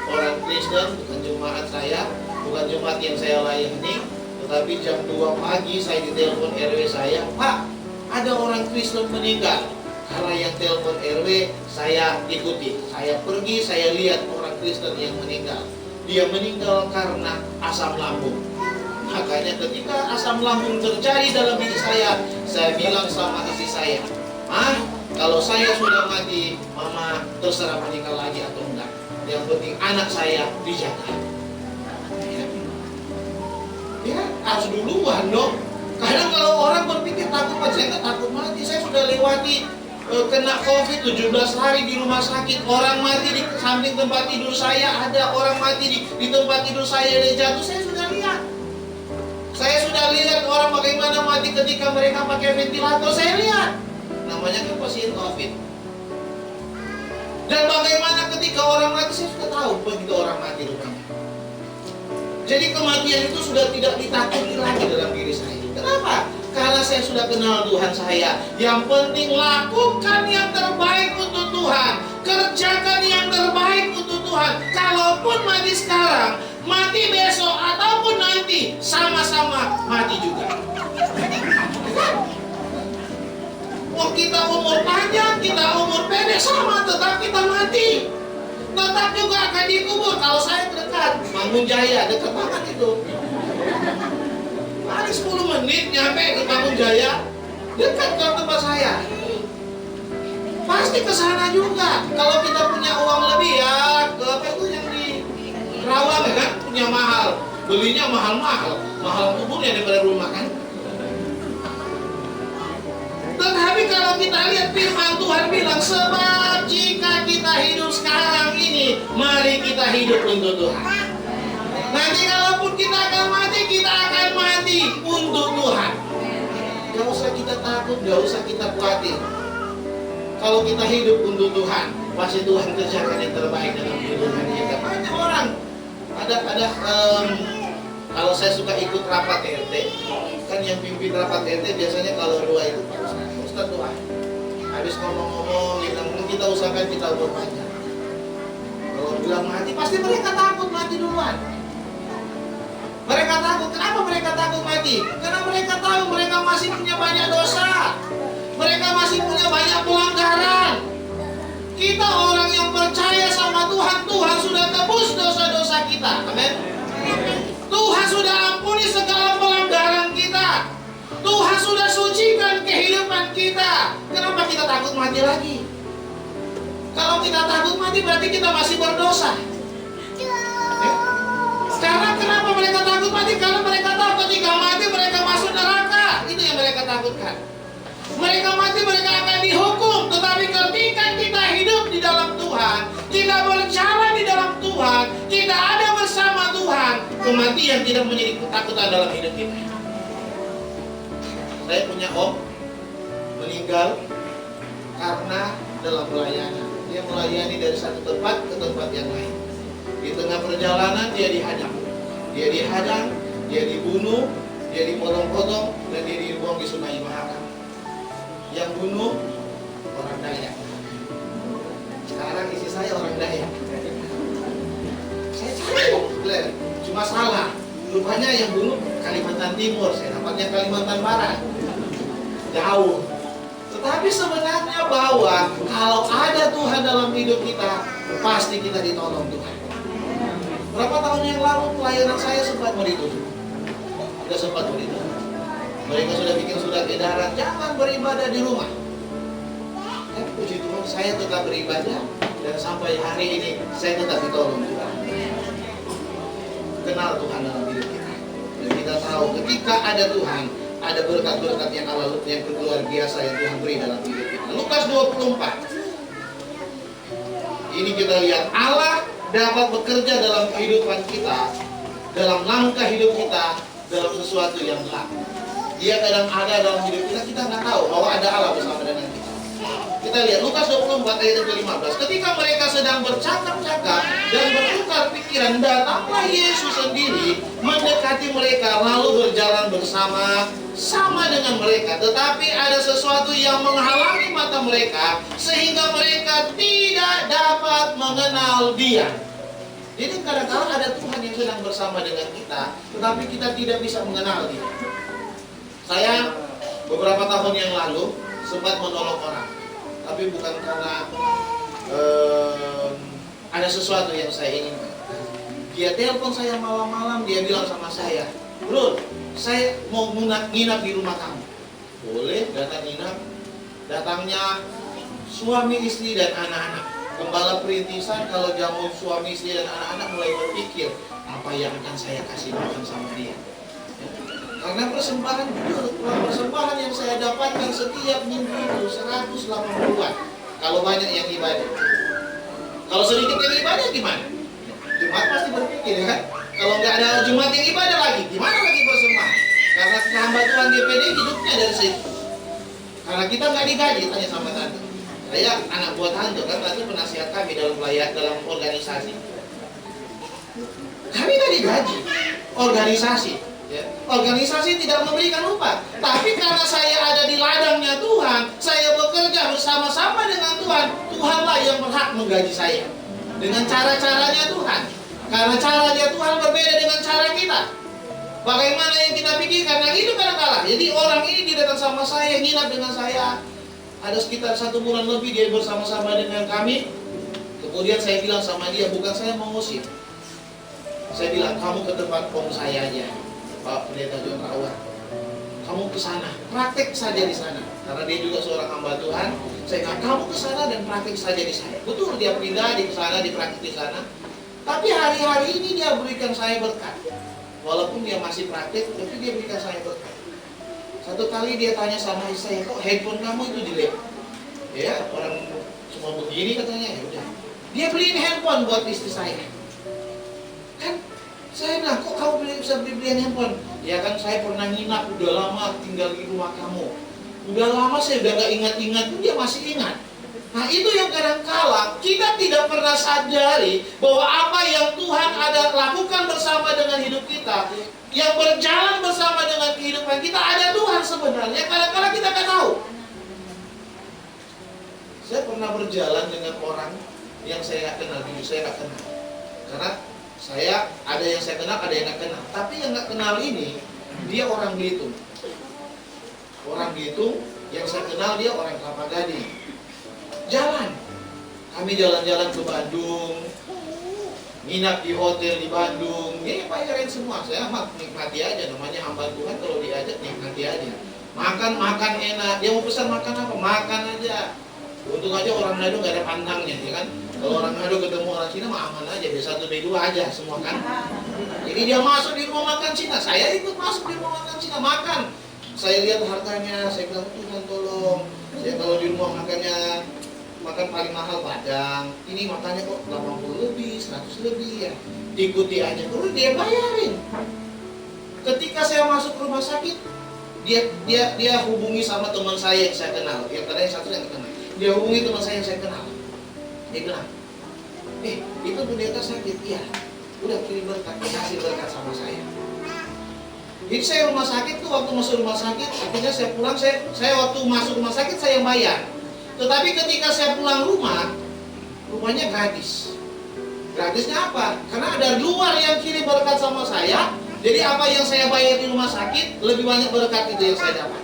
orang Kristen, bukan jemaat saya, bukan jemaat yang saya layani, tetapi jam 2 pagi saya ditelepon RW saya, Pak, ada orang Kristen meninggal. Karena yang telepon RW, saya ikuti. Saya pergi, saya lihat orang Kristen yang meninggal. Dia meninggal karena asam lambung. Makanya ketika asam lambung terjadi dalam diri saya bilang sama istri saya, kalau saya sudah mati, Mama terserah meninggal lagi atau enggak. Yang penting anak saya dijaga. Ya, harus duluan dong. Kadang kalau orang berpikir takut mati, saya nggak takut mati. Saya sudah lewati kena COVID 17 hari di rumah sakit. Orang mati di samping tempat tidur saya, ada orang mati di tempat tidur saya dia jatuh. Saya sudah lihat. Saya sudah lihat orang bagaimana mati ketika mereka pakai ventilator. Saya lihat. Namanya kan pasien COVID. Dan bagaimana ketika orang mati, saya sudah tahu begitu orang mati rupanya. Jadi kematian itu sudah tidak ditakuti lagi dalam diri saya. Kenapa? Karena saya sudah kenal Tuhan saya. Yang penting lakukan yang terbaik untuk Tuhan. Kerjakan yang terbaik untuk Tuhan. Kalaupun mati sekarang, mati besok, ataupun nanti, sama-sama mati juga. Mau kita umur panjang, kita umur pendek, sama tetap kita mati. Tetap juga akan dikubur. Kalau saya dekat, Bangun Jaya, dekat banget itu. Paling 10 menit nyampe ke Bangun Jaya, dekat ke tempat saya. Pasti ke sana juga. Kalau kita punya uang lebih ya, ke apa itu yang di Rawang ya kan, punya mahal, belinya mahal-mahal, mahal kuburnya daripada rumah kan. Tetapi kalau kita lihat firman Tuhan bilang, sebab jika kita hidup sekarang ini, mari kita hidup untuk Tuhan. Nanti kalaupun kita akan mati untuk Tuhan. Gak usah kita takut, gak usah kita khawatir. Kalau kita hidup untuk Tuhan, pasti Tuhan kerjakan yang terbaik dalam kehidupan kita. Banyak orang, kalau saya suka ikut rapat RT, kan yang pimpin rapat RT biasanya kalau doa itu Ustaz doa. Habis ngomong-ngomong, kita usahakan kita umur panjang. Kalau bilang mati, pasti mereka takut mati duluan. Mereka takut. Kenapa mereka takut mati? Karena mereka tahu mereka masih punya banyak dosa. Mereka masih punya banyak pelanggaran. Kita orang yang percaya sama Tuhan, Tuhan sudah tebus dosa-dosa kita. Amin. Tuhan sudah ampuni segala pelanggaran kita. Tuhan sudah sucikan kehidupan kita. Kenapa kita takut mati lagi? Kalau kita takut mati berarti kita masih berdosa. Sekarang kenapa mereka yang tidak menjadi ketakutan dalam hidup kita. Saya punya om meninggal karena dalam pelayanan. Dia melayani dari satu tempat ke tempat yang lain. Di tengah perjalanan dia dihadang. Dia dibunuh, dia dipotong-potong, dan dia dibuang di Sungai Mahakam. Yang bunuh orang Dayak. Sekarang isi saya orang Dayak. Saya cari, cuma salah. Rupanya yang bunuh Kalimantan Timur, saya dapatnya Kalimantan Barat. Jauh. Tetapi sebenarnya bahwa kalau ada Tuhan dalam hidup kita, pasti kita ditolong Tuhan. Berapa tahun yang lalu pelayanan saya sempat ditutup. Sudah sempat ditutup. Mereka sudah bikin surat edaran, jangan beribadah di rumah. Puji Tuhan, saya tetap beribadah. Dan sampai hari ini, saya tetap ditolong Tuhan. Kenal Tuhan dalam hidup kita. Dan kita tahu ketika ada Tuhan, ada berkat-berkat yang luar biasa yang Tuhan beri dalam hidup kita. Lukas 24. Ini kita lihat Allah dapat bekerja dalam kehidupan kita, dalam langkah hidup kita, dalam sesuatu yang gelap. Dia kadang ada dalam hidup kita, kita nggak tahu bahwa ada Allah bersama dengan kita. Kita lihat Lukas 24 ayat ke-15. Ketika mereka sedang bercakap-cakap dan bertukar pikiran, datanglah Yesus sendiri mendekati mereka lalu berjalan bersama dengan mereka. Tetapi ada sesuatu yang menghalangi mata mereka sehingga mereka tidak dapat mengenal Dia. Jadi kadang-kadang ada Tuhan yang sedang bersama dengan kita, tetapi kita tidak bisa mengenal Dia. Saya beberapa tahun yang lalu sempat menolong orang, tapi bukan karena ada sesuatu yang saya inginkan. Dia telepon saya malam-malam, dia bilang sama saya, "Bro, saya mau nginap di rumah kamu." Boleh, datang nginap. Datangnya suami, istri, dan anak-anak. Gembala perintisan kalau jamu suami, istri, dan anak-anak mulai berpikir, apa yang akan saya kasih makan sama dia. Karena persembahan yang saya dapatkan setiap minggu itu 180-an. Kalau banyak yang ibadah. Kalau sedikit yang ibadah gimana? Jumat pasti berpikir ya kan? Kalau nggak ada Jumat yang ibadah lagi, gimana lagi persembahan? Karena hamba Tuhan GPD hidupnya dari situ. Karena kita nggak digaji, tanya sama tante. Saya anak buah tante, kan tante penasihat kami dalam organisasi. Kami nggak digaji, organisasi. Ya. Organisasi tidak memberikan upah, tapi karena saya ada di ladangnya Tuhan, saya bekerja bersama-sama dengan Tuhan, Tuhanlah yang berhak menggaji saya dengan cara-caranya Tuhan. Karena caranya Tuhan berbeda dengan cara kita. Bagaimana yang kita pikirkan, nah itu kadang-kadang. Jadi orang ini dia datang sama saya, nginap dengan saya, ada sekitar 1 bulan lebih dia bersama-sama dengan kami. Kemudian saya bilang sama dia, bukan saya mengusir. Saya bilang, kamu ke tempat om saya aja, Pak Pendeta John Rawat. Kamu ke sana, praktek saja di sana. Karena dia juga seorang hamba Tuhan. Saya bilang, kamu ke sana dan praktek saja di sana. Betul, dia pindah di sana, dipraktek di sana. Tapi hari-hari ini dia berikan saya berkat. Walaupun dia masih praktek, tapi dia berikan saya berkat. Satu kali dia tanya sama istri saya, kok handphone kamu itu jelek? Ya, orang cuma begini katanya. Ya udah. Dia beliin handphone buat istri saya. Kan? Saya bilang, kok kamu bisa beliin handphone? Ya kan saya pernah nginap, udah lama tinggal di rumah kamu. Udah lama saya udah gak ingat-ingat, dia masih ingat. Nah itu yang kadang-kala kita tidak pernah sadari bahwa apa yang Tuhan ada lakukan bersama dengan hidup kita, yang berjalan bersama dengan kehidupan kita, ada Tuhan sebenarnya. Kadang-kala kita gak tahu. Saya pernah berjalan dengan orang yang saya gak kenal, jujur saya gak kenal. Karena saya ada yang saya kenal, ada yang nggak kenal. Tapi yang nggak kenal ini, dia orang Belitung. Orang Belitung, yang saya kenal dia orang Kelapa Gading. Jalan, kami jalan-jalan ke Bandung, nginap di hotel di Bandung. Ini bayarin semua. Saya nikmati aja, namanya hamba Tuhan. Kalau diajak nikmati aja. Makan enak. Dia mau pesan makan apa? Makan aja. Untung aja orang Manado nggak ada pandangnya, ya kan? Kalau orang Manado ketemu orang Cina mah aman aja, B1 B2 aja semua kan. Jadi dia masuk di rumah makan Cina, saya ikut masuk di rumah makan Cina, makan. Saya lihat harganya, saya bilang Tuhan tolong. Saya kalau di rumah makannya makan paling mahal Padang, ini makannya kok 80 lebih, 100 lebih ya. Ikuti aja, terus dia bayarin. Ketika saya masuk rumah sakit, dia hubungi sama teman saya yang saya kenal. Yang tadi yang satu yang kenal. Dia hubungi teman saya yang saya kenal. Dia bilang, itu pendeta sakit. Iya, udah kirim berkat, kasih berkat sama saya. Jadi saya rumah sakit tuh, waktu masuk rumah sakit, akhirnya saya pulang, saya waktu masuk rumah sakit saya yang bayar. Tetapi ketika saya pulang rumahnya gratis. Gratisnya apa? Karena ada luar yang kirim berkat sama saya. Jadi apa yang saya bayar di rumah sakit, lebih banyak berkat itu yang saya dapat.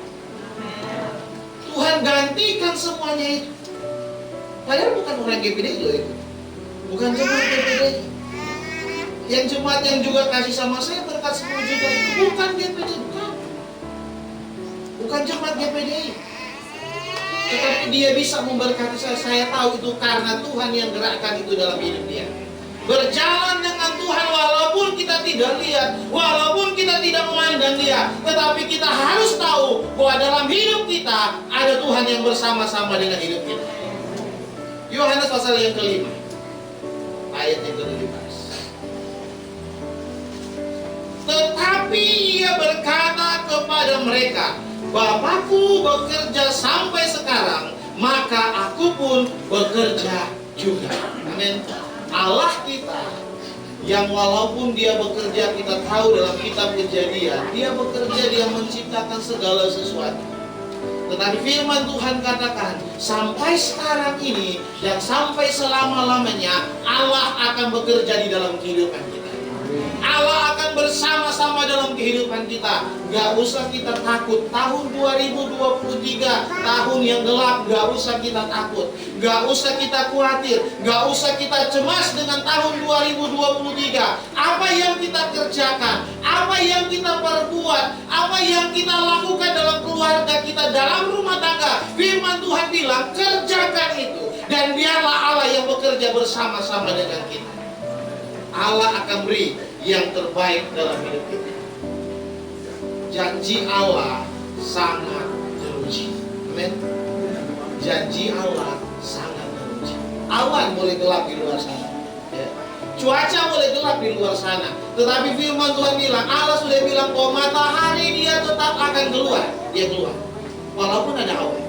Tuhan gantikan semuanya itu. Padahal bukan orang GPD loh itu. Bukan jemaat GPD. Yang jemaat yang juga kasih sama saya berkat 10 juta itu bukan GPD, bukan. Bukan jemaat GPD. Tetapi dia bisa memberkati saya. Saya tahu itu karena Tuhan yang gerakkan itu dalam hidup dia. Berjalan dengan Tuhan walaupun kita tidak lihat, walaupun kita tidak memandang dia, tetapi kita harus tahu bahwa dalam hidup kita ada Tuhan yang bersama-sama dengan hidup kita. Yohanes pasal yang kelima, ayat yang ke-17. Tetapi ia berkata kepada mereka, Bapakku bekerja sampai sekarang, maka aku pun bekerja juga. Amin. Allah kita yang walaupun dia bekerja, kita tahu dalam kitab Kejadian, dia bekerja, dia menciptakan segala sesuatu. Tetapi firman Tuhan katakan, sampai sekarang ini dan sampai selama-lamanya Allah akan bekerja di dalam kehidupan kita. Allah akan bersama-sama dalam kehidupan kita. Gak usah kita takut. Tahun 2023, tahun yang gelap, gak usah kita takut. Gak usah kita khawatir. Gak usah kita cemas dengan tahun 2023. Apa yang kita kerjakan, apa yang kita perbuat, apa yang kita lakukan dalam keluarga kita, dalam rumah tangga, firman Tuhan bilang, kerjakan itu. Dan biarlah Allah yang bekerja bersama-sama dengan kita. Allah akan beri yang terbaik dalam hidup kita. Janji Allah sangat teruji. Amin. Janji Allah sangat teruji. Awan boleh gelap di luar sana, ya. Cuaca boleh gelap di luar sana, tetapi firman Tuhan bilang, Allah sudah bilang bahwa matahari dia tetap akan keluar. Dia keluar walaupun ada awan.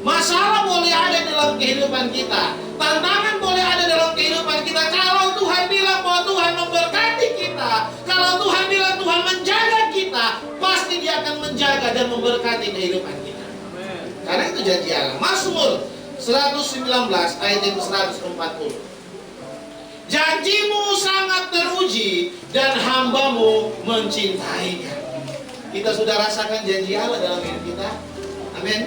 Masalah boleh ada dalam kehidupan kita, tantangan boleh ada dalam kehidupan kita. Kalau Tuhan bilang bahwa Tuhan memberkati kita, kalau Tuhan bilang Tuhan menjaga kita, pasti Dia akan menjaga dan memberkati kehidupan kita. Karena itu janji Allah. Mazmur 119 ayat yang ke-140. Janjimu sangat teruji dan hambamu mencintainya. Kita sudah rasakan janji Allah dalam hidup kita. Amin.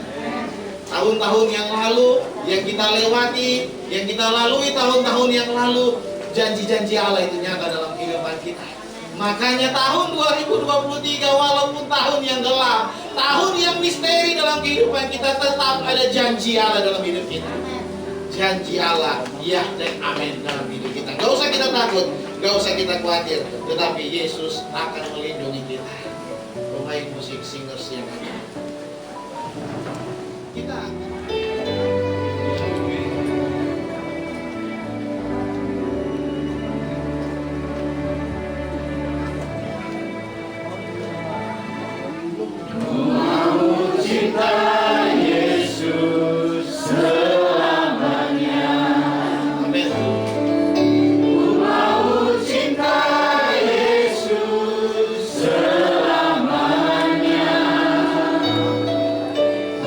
Tahun-tahun yang lalu yang kita lewati, yang kita lalui tahun-tahun yang lalu, janji-janji Allah itu nyata dalam kehidupan kita. Makanya tahun 2023 walaupun tahun yang gelap, tahun yang misteri dalam kehidupan kita, tetap ada janji Allah dalam hidup kita. Janji Allah, ya dan amin dalam hidup kita. Gak usah kita takut, gak usah kita khawatir, tetapi Yesus akan melindungi kita. Pemain musik singers yang ada. Kita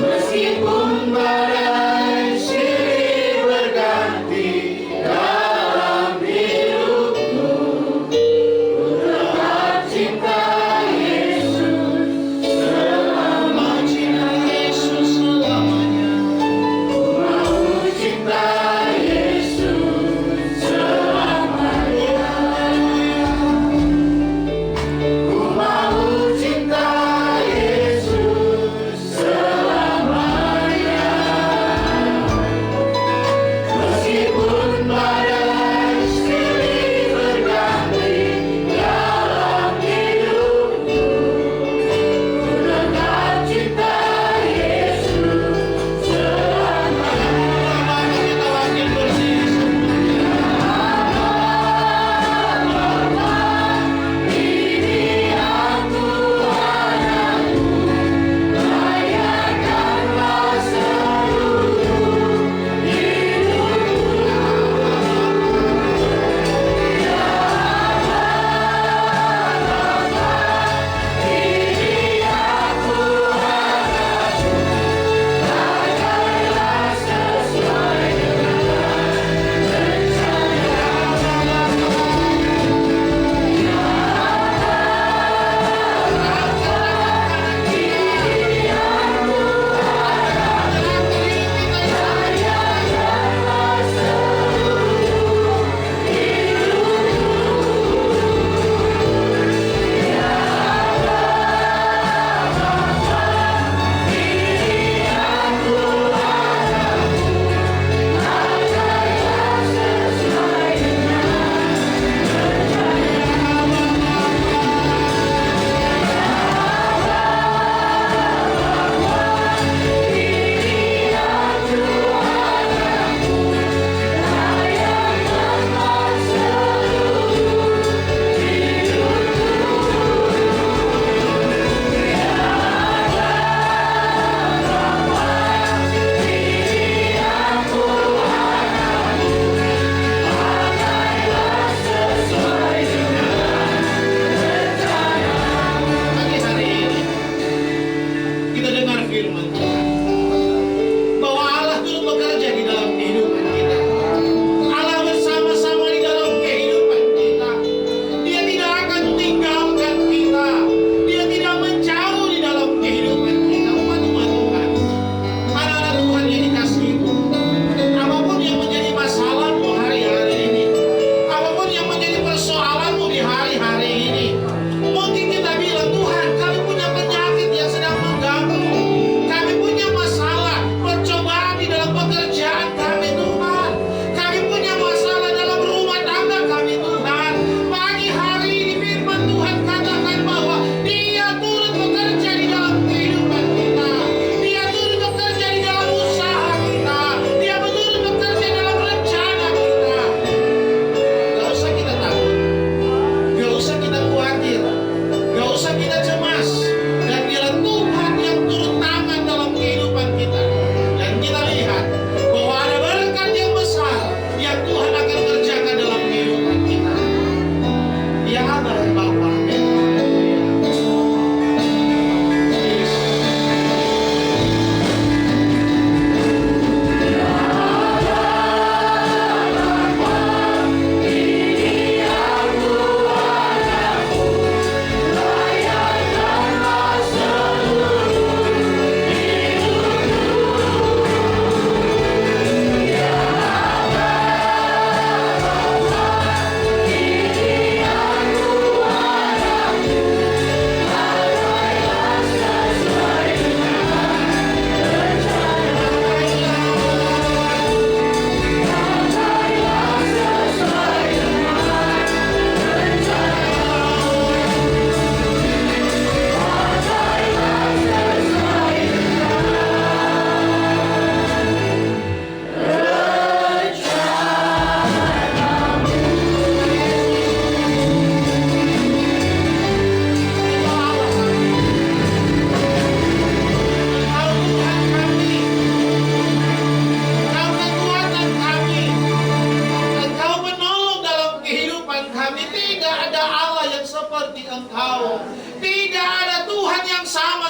meskipun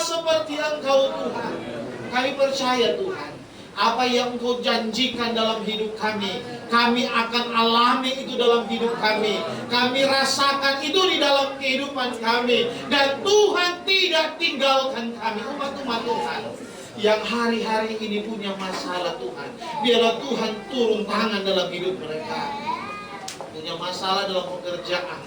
seperti Engkau Tuhan. Kami percaya Tuhan, apa yang Engkau janjikan dalam hidup kami akan alami itu dalam hidup kami. Kami rasakan itu di dalam kehidupan kami. Dan Tuhan tidak tinggalkan kami. Umat-umat Tuhan yang hari-hari ini punya masalah Tuhan, biarlah Tuhan turun tangan dalam hidup mereka. Punya masalah dalam pekerjaan,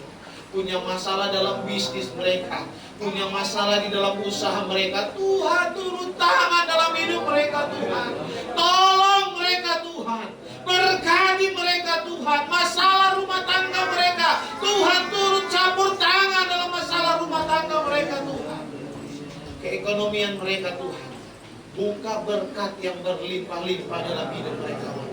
punya masalah dalam bisnis mereka, punya masalah di dalam usaha mereka, Tuhan turun tangan dalam hidup mereka Tuhan. Tolong mereka Tuhan, berkati mereka Tuhan. Masalah rumah tangga mereka, Tuhan turun campur tangan dalam masalah rumah tangga mereka Tuhan. Keekonomian mereka Tuhan, buka berkat yang berlimpah-limpah dalam hidup mereka Tuhan.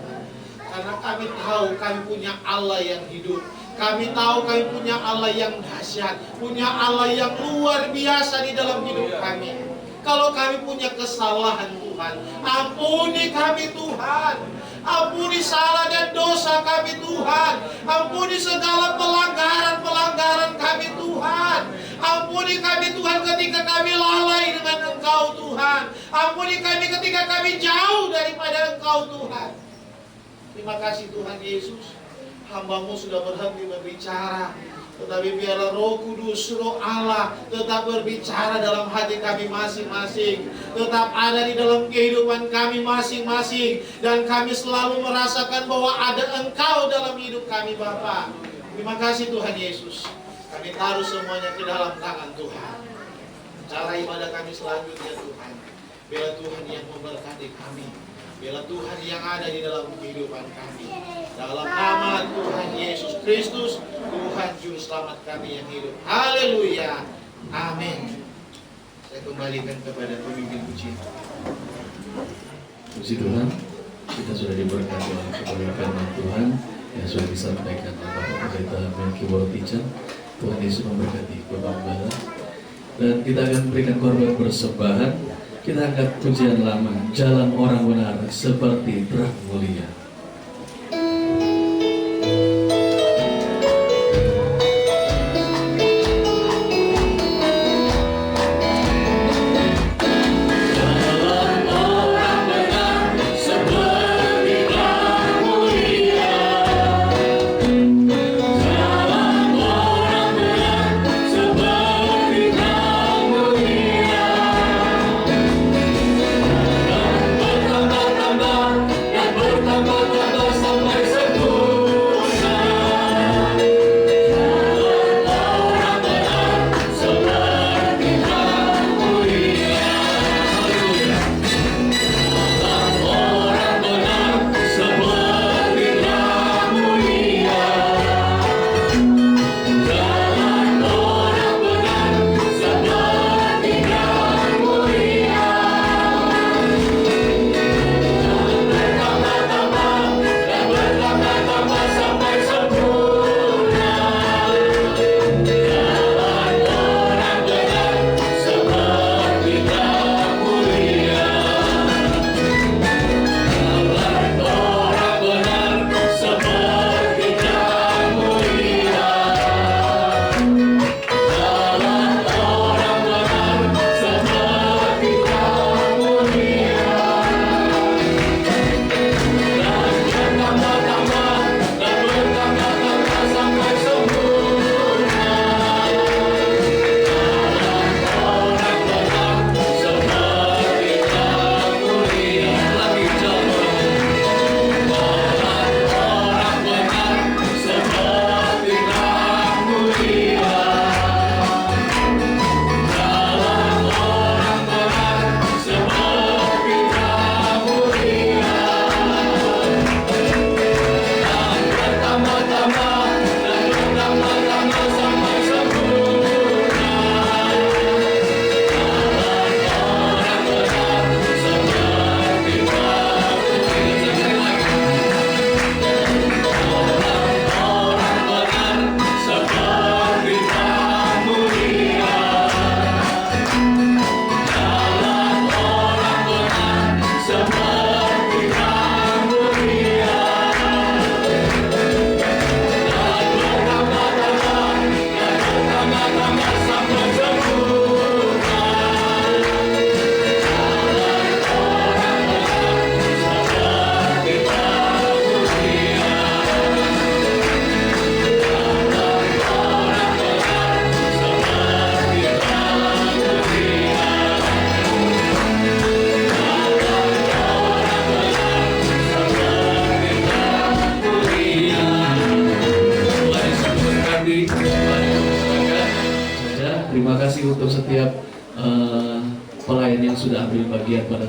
Karena kami tahu kami punya Allah yang hidup. Kami tahu kami punya Allah yang dahsyat, punya Allah yang luar biasa di dalam hidup kami. Kalau kami punya kesalahan Tuhan, ampuni kami Tuhan. Ampuni salah dan dosa kami Tuhan. Ampuni segala pelanggaran-pelanggaran kami Tuhan. Ampuni kami Tuhan ketika kami lalai dengan Engkau Tuhan. Ampuni kami ketika kami jauh daripada Engkau Tuhan. Terima kasih Tuhan Yesus. Hamba-Mu sudah berhenti berbicara, tetapi biarlah Roh Kudus, Roh Allah tetap berbicara dalam hati kami masing-masing, tetap ada di dalam kehidupan kami masing-masing, dan kami selalu merasakan bahwa ada Engkau dalam hidup kami Bapa. Terima kasih Tuhan Yesus. Kami taruh semuanya ke dalam tangan Tuhan. Cara ibadah kami selanjutnya Tuhan, biarlah Tuhan yang memberkati kami. Biarlah Tuhan yang ada di dalam kehidupan kami. Dalam nama Tuhan Yesus Kristus, Tuhan Juru Selamat kami yang hidup. Haleluya. Amin. Saya kembalikan kepada pemimpin pujian. Puji Tuhan, kita sudah diberkati oleh firman Tuhan yang sudah disampaikan oleh Bapak Pendeta Melki Wortican. Tuhan Yesus memberkati Bapak Gembala. Dan kita akan berikan korban persembahan. Kita angkat pujian lama, Jalan Orang Benar Seperti Terang Mulia. Tambah kasih untuk setiap pelayan yang sudah ambil bagian pada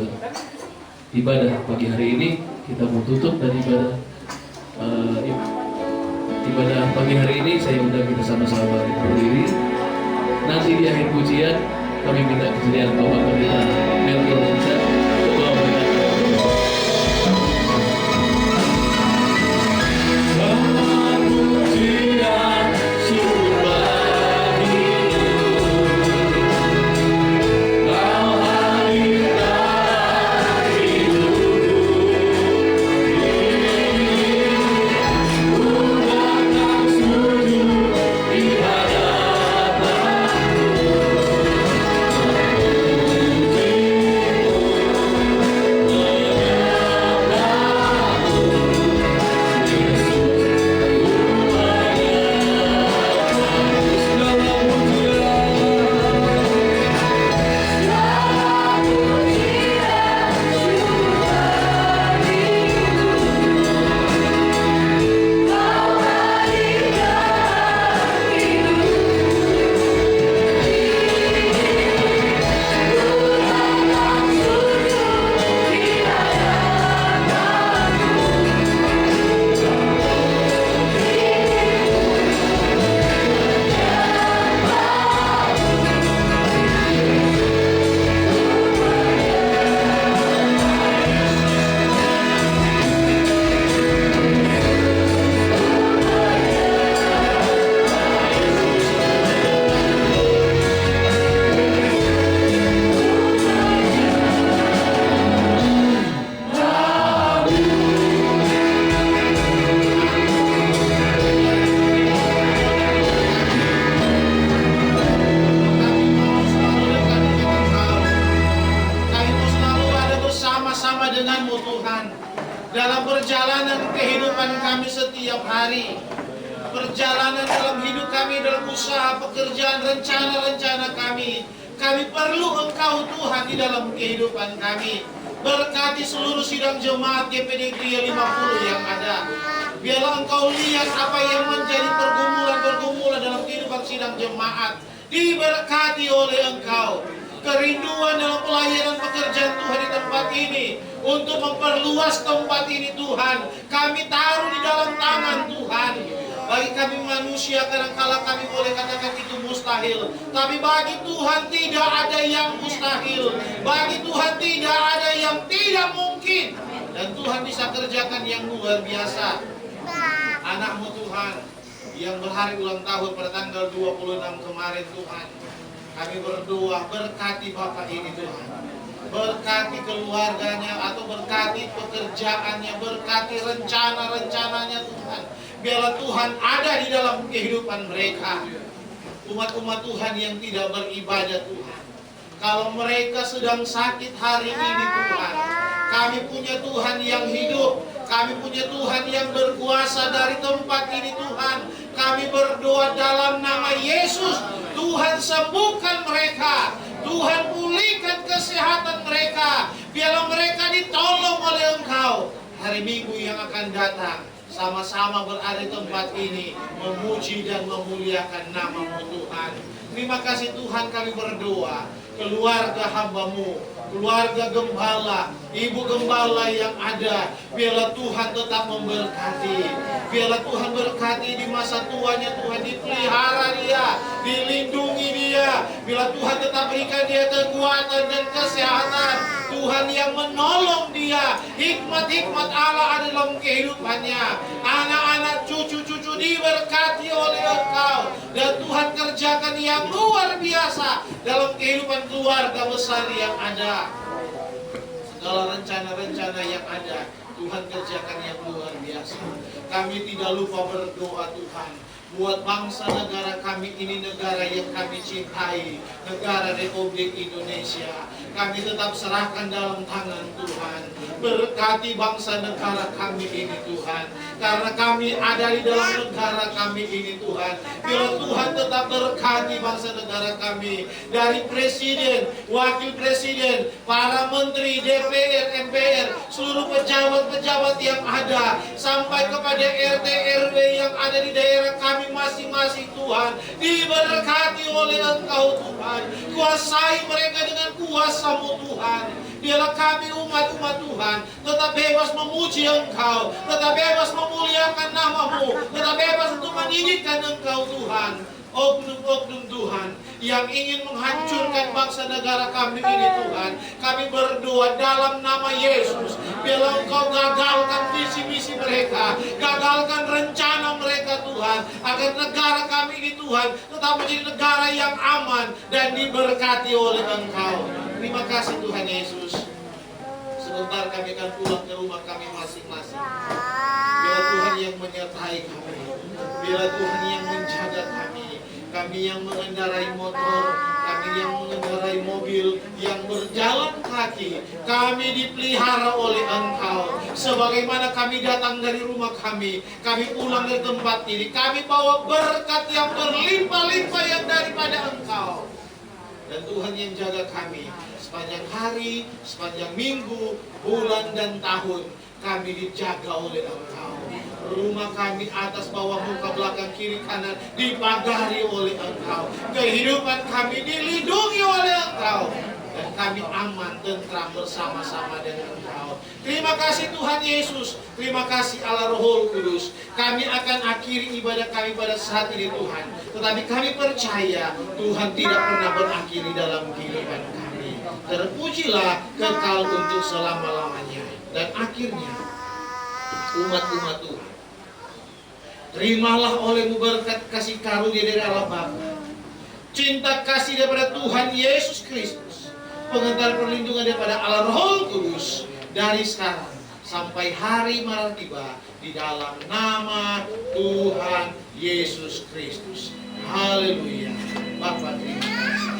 ibadah pagi hari ini. Kita mau tutup dari ibadah pagi hari ini. Saya undang kita sama-sama berdiri. Nanti di akhir pujian kami minta kesediaan Bapak Pendeta Melkor bisa bawa mereka. dalam perjalanan kehidupan kami setiap hari, perjalanan dalam hidup kami, dalam usaha, pekerjaan, rencana-rencana kami. Kami perlu Engkau Tuhan di dalam kehidupan kami. Berkati seluruh sidang jemaat GPD Kria 50 yang ada. Biarlah Engkau lihat apa yang menjadi pergumulan-pergumulan dalam kehidupan sidang jemaat. Diberkati oleh Engkau. Kerinduan dalam pelayanan pekerjaan Tuhan di tempat ini, untuk memperluas tempat ini Tuhan, kami taruh di dalam tangan Tuhan. Bagi kami manusia kadang-kala kami boleh katakan itu mustahil, tapi bagi Tuhan tidak ada yang mustahil. Bagi Tuhan tidak ada yang tidak mungkin, dan Tuhan bisa kerjakan yang luar biasa. Anak-Mu Tuhan yang berhari ulang tahun pada tanggal 26 kemarin Tuhan, kami berdoa, berkati Bapak ini Tuhan. Berkati keluarganya atau berkati pekerjaannya, berkati rencana-rencananya Tuhan. Biarlah Tuhan ada di dalam kehidupan mereka. Umat-umat Tuhan yang tidak beribadah Tuhan, kalau mereka sedang sakit hari ini Tuhan, kami punya Tuhan yang hidup. Kami punya Tuhan yang berkuasa dari tempat ini Tuhan. Kami berdoa dalam nama Yesus, Tuhan sembuhkan mereka, Tuhan pulihkan kesehatan mereka. Biarlah mereka ditolong oleh Engkau. Hari Minggu yang akan datang, sama-sama berada di tempat ini, memuji dan memuliakan nama-Mu Tuhan. Terima kasih Tuhan, kami berdoa, keluarga hamba-Mu, keluarga gembala, ibu gembala yang ada, biarlah Tuhan tetap memberkati. Biarlah Tuhan berkati di masa tuanya Tuhan, dipelihara dia, dilindungi dia. Biarlah Tuhan tetap berikan dia kekuatan dan kesehatan. Tuhan yang menolong dia, hikmat-hikmat Allah ada dalam kehidupannya. Anak-anak, cucu-cucu diberkati oleh Engkau, dan Tuhan kerjakan yang luar biasa dalam kehidupan keluarga besar yang ada. Segala rencana-rencana yang ada, Tuhan kerjakan yang luar biasa. Kami tidak lupa berdoa Tuhan, buat bangsa negara kami ini, negara yang kami cintai, negara Republik Indonesia. kami tetap serahkan dalam tangan Tuhan. Berkati bangsa negara kami ini Tuhan, karena kami ada di dalam negara kami ini Tuhan. Biar Tuhan tetap berkati bangsa negara kami, dari presiden, wakil presiden, para menteri, DPR, MPR, seluruh pejabat-pejabat yang ada, sampai kepada RT RW yang ada di daerah kami masing-masing Tuhan. Diberkati oleh Engkau Tuhan, kuasai mereka dengan kuasa-Mu Tuhan. Biarlah kami umat-umat Tuhan tetap bebas memuji Engkau, tetap bebas memuliakan nama-Mu, tetap bebas untuk meninggikan Engkau Tuhan. Oknum-oknum Tuhan yang ingin menghancurkan bangsa negara kami ini Tuhan, kami berdoa dalam nama Yesus, biarlah Engkau gagalkan visi-misi mereka, gagalkan rencana mereka Tuhan, agar negara kami ini Tuhan tetap menjadi negara yang aman dan diberkati oleh Engkau. Terima kasih Tuhan Yesus. Sebentar kami akan pulang ke rumah kami masing-masing. Biar Tuhan yang menyertai kami, biar Tuhan yang menjaga kami. Kami yang mengendarai motor, kami yang mengendarai mobil, yang berjalan kaki, kami dipelihara oleh Engkau. Sebagaimana kami datang dari rumah kami pulang ke tempat ini, kami bawa berkat yang berlimpah-limpah yang daripada Engkau. Dan Tuhan yang jaga kami sepanjang hari, sepanjang minggu, bulan dan tahun, kami dijaga oleh Engkau. Rumah kami atas bawah muka belakang kiri kanan dipagari oleh Engkau. Kehidupan kami dilindungi oleh Engkau. Dan kami aman, tentram bersama-sama dengan Engkau. Terima kasih Tuhan Yesus. Terima kasih Allah Roh Kudus. Kami akan akhiri ibadah kami pada saat ini Tuhan. Tetapi kami percaya Tuhan tidak pernah berakhiri dalam kehidupan kami. Terpujilah kekal untuk selama-lamanya. Dan akhirnya umat-umat Tuhan, terimalah olehmu berkat kasih karunia dari Allah Bapa, cinta kasih daripada Tuhan Yesus Kristus, pengantar perlindungan daripada Allah Roh Kudus, dari sekarang sampai hari maut tiba, di dalam nama Tuhan Yesus Kristus. Haleluya. Bapa terima kasih.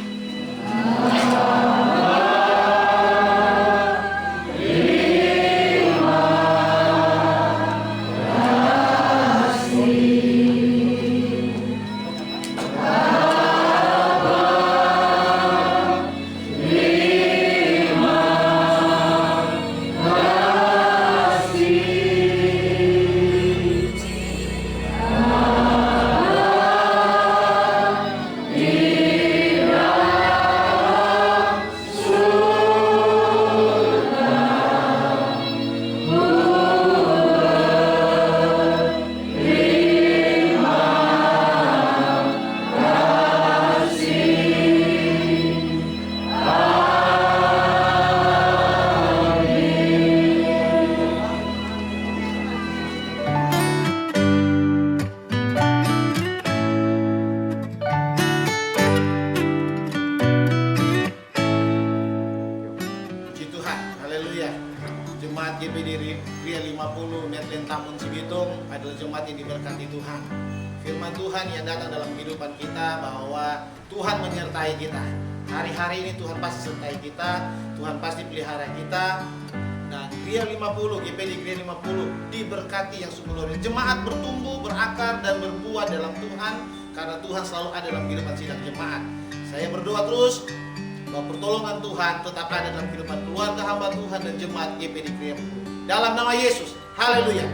Jemaat GPD Gria 50 Medlen Tamun Cibitung adalah jemaat yang diberkati Tuhan. Firman Tuhan yang datang dalam kehidupan kita bahwa Tuhan menyertai kita. Hari-hari ini Tuhan pasti sertai kita, Tuhan pasti pelihara kita. Dan Gria 50, GPD Gria 50 diberkati yang sungguh luar biasa. Jemaat bertumbuh, berakar dan berbuah dalam Tuhan, karena Tuhan selalu ada dalam kehidupan sidang jemaat. Saya berdoa terus bahwa pertolongan Tuhan tetap ada dalam kehidupan keluarga hamba Tuhan dan jemaat GPD Gria 50. Dalam nama Yesus, haleluya.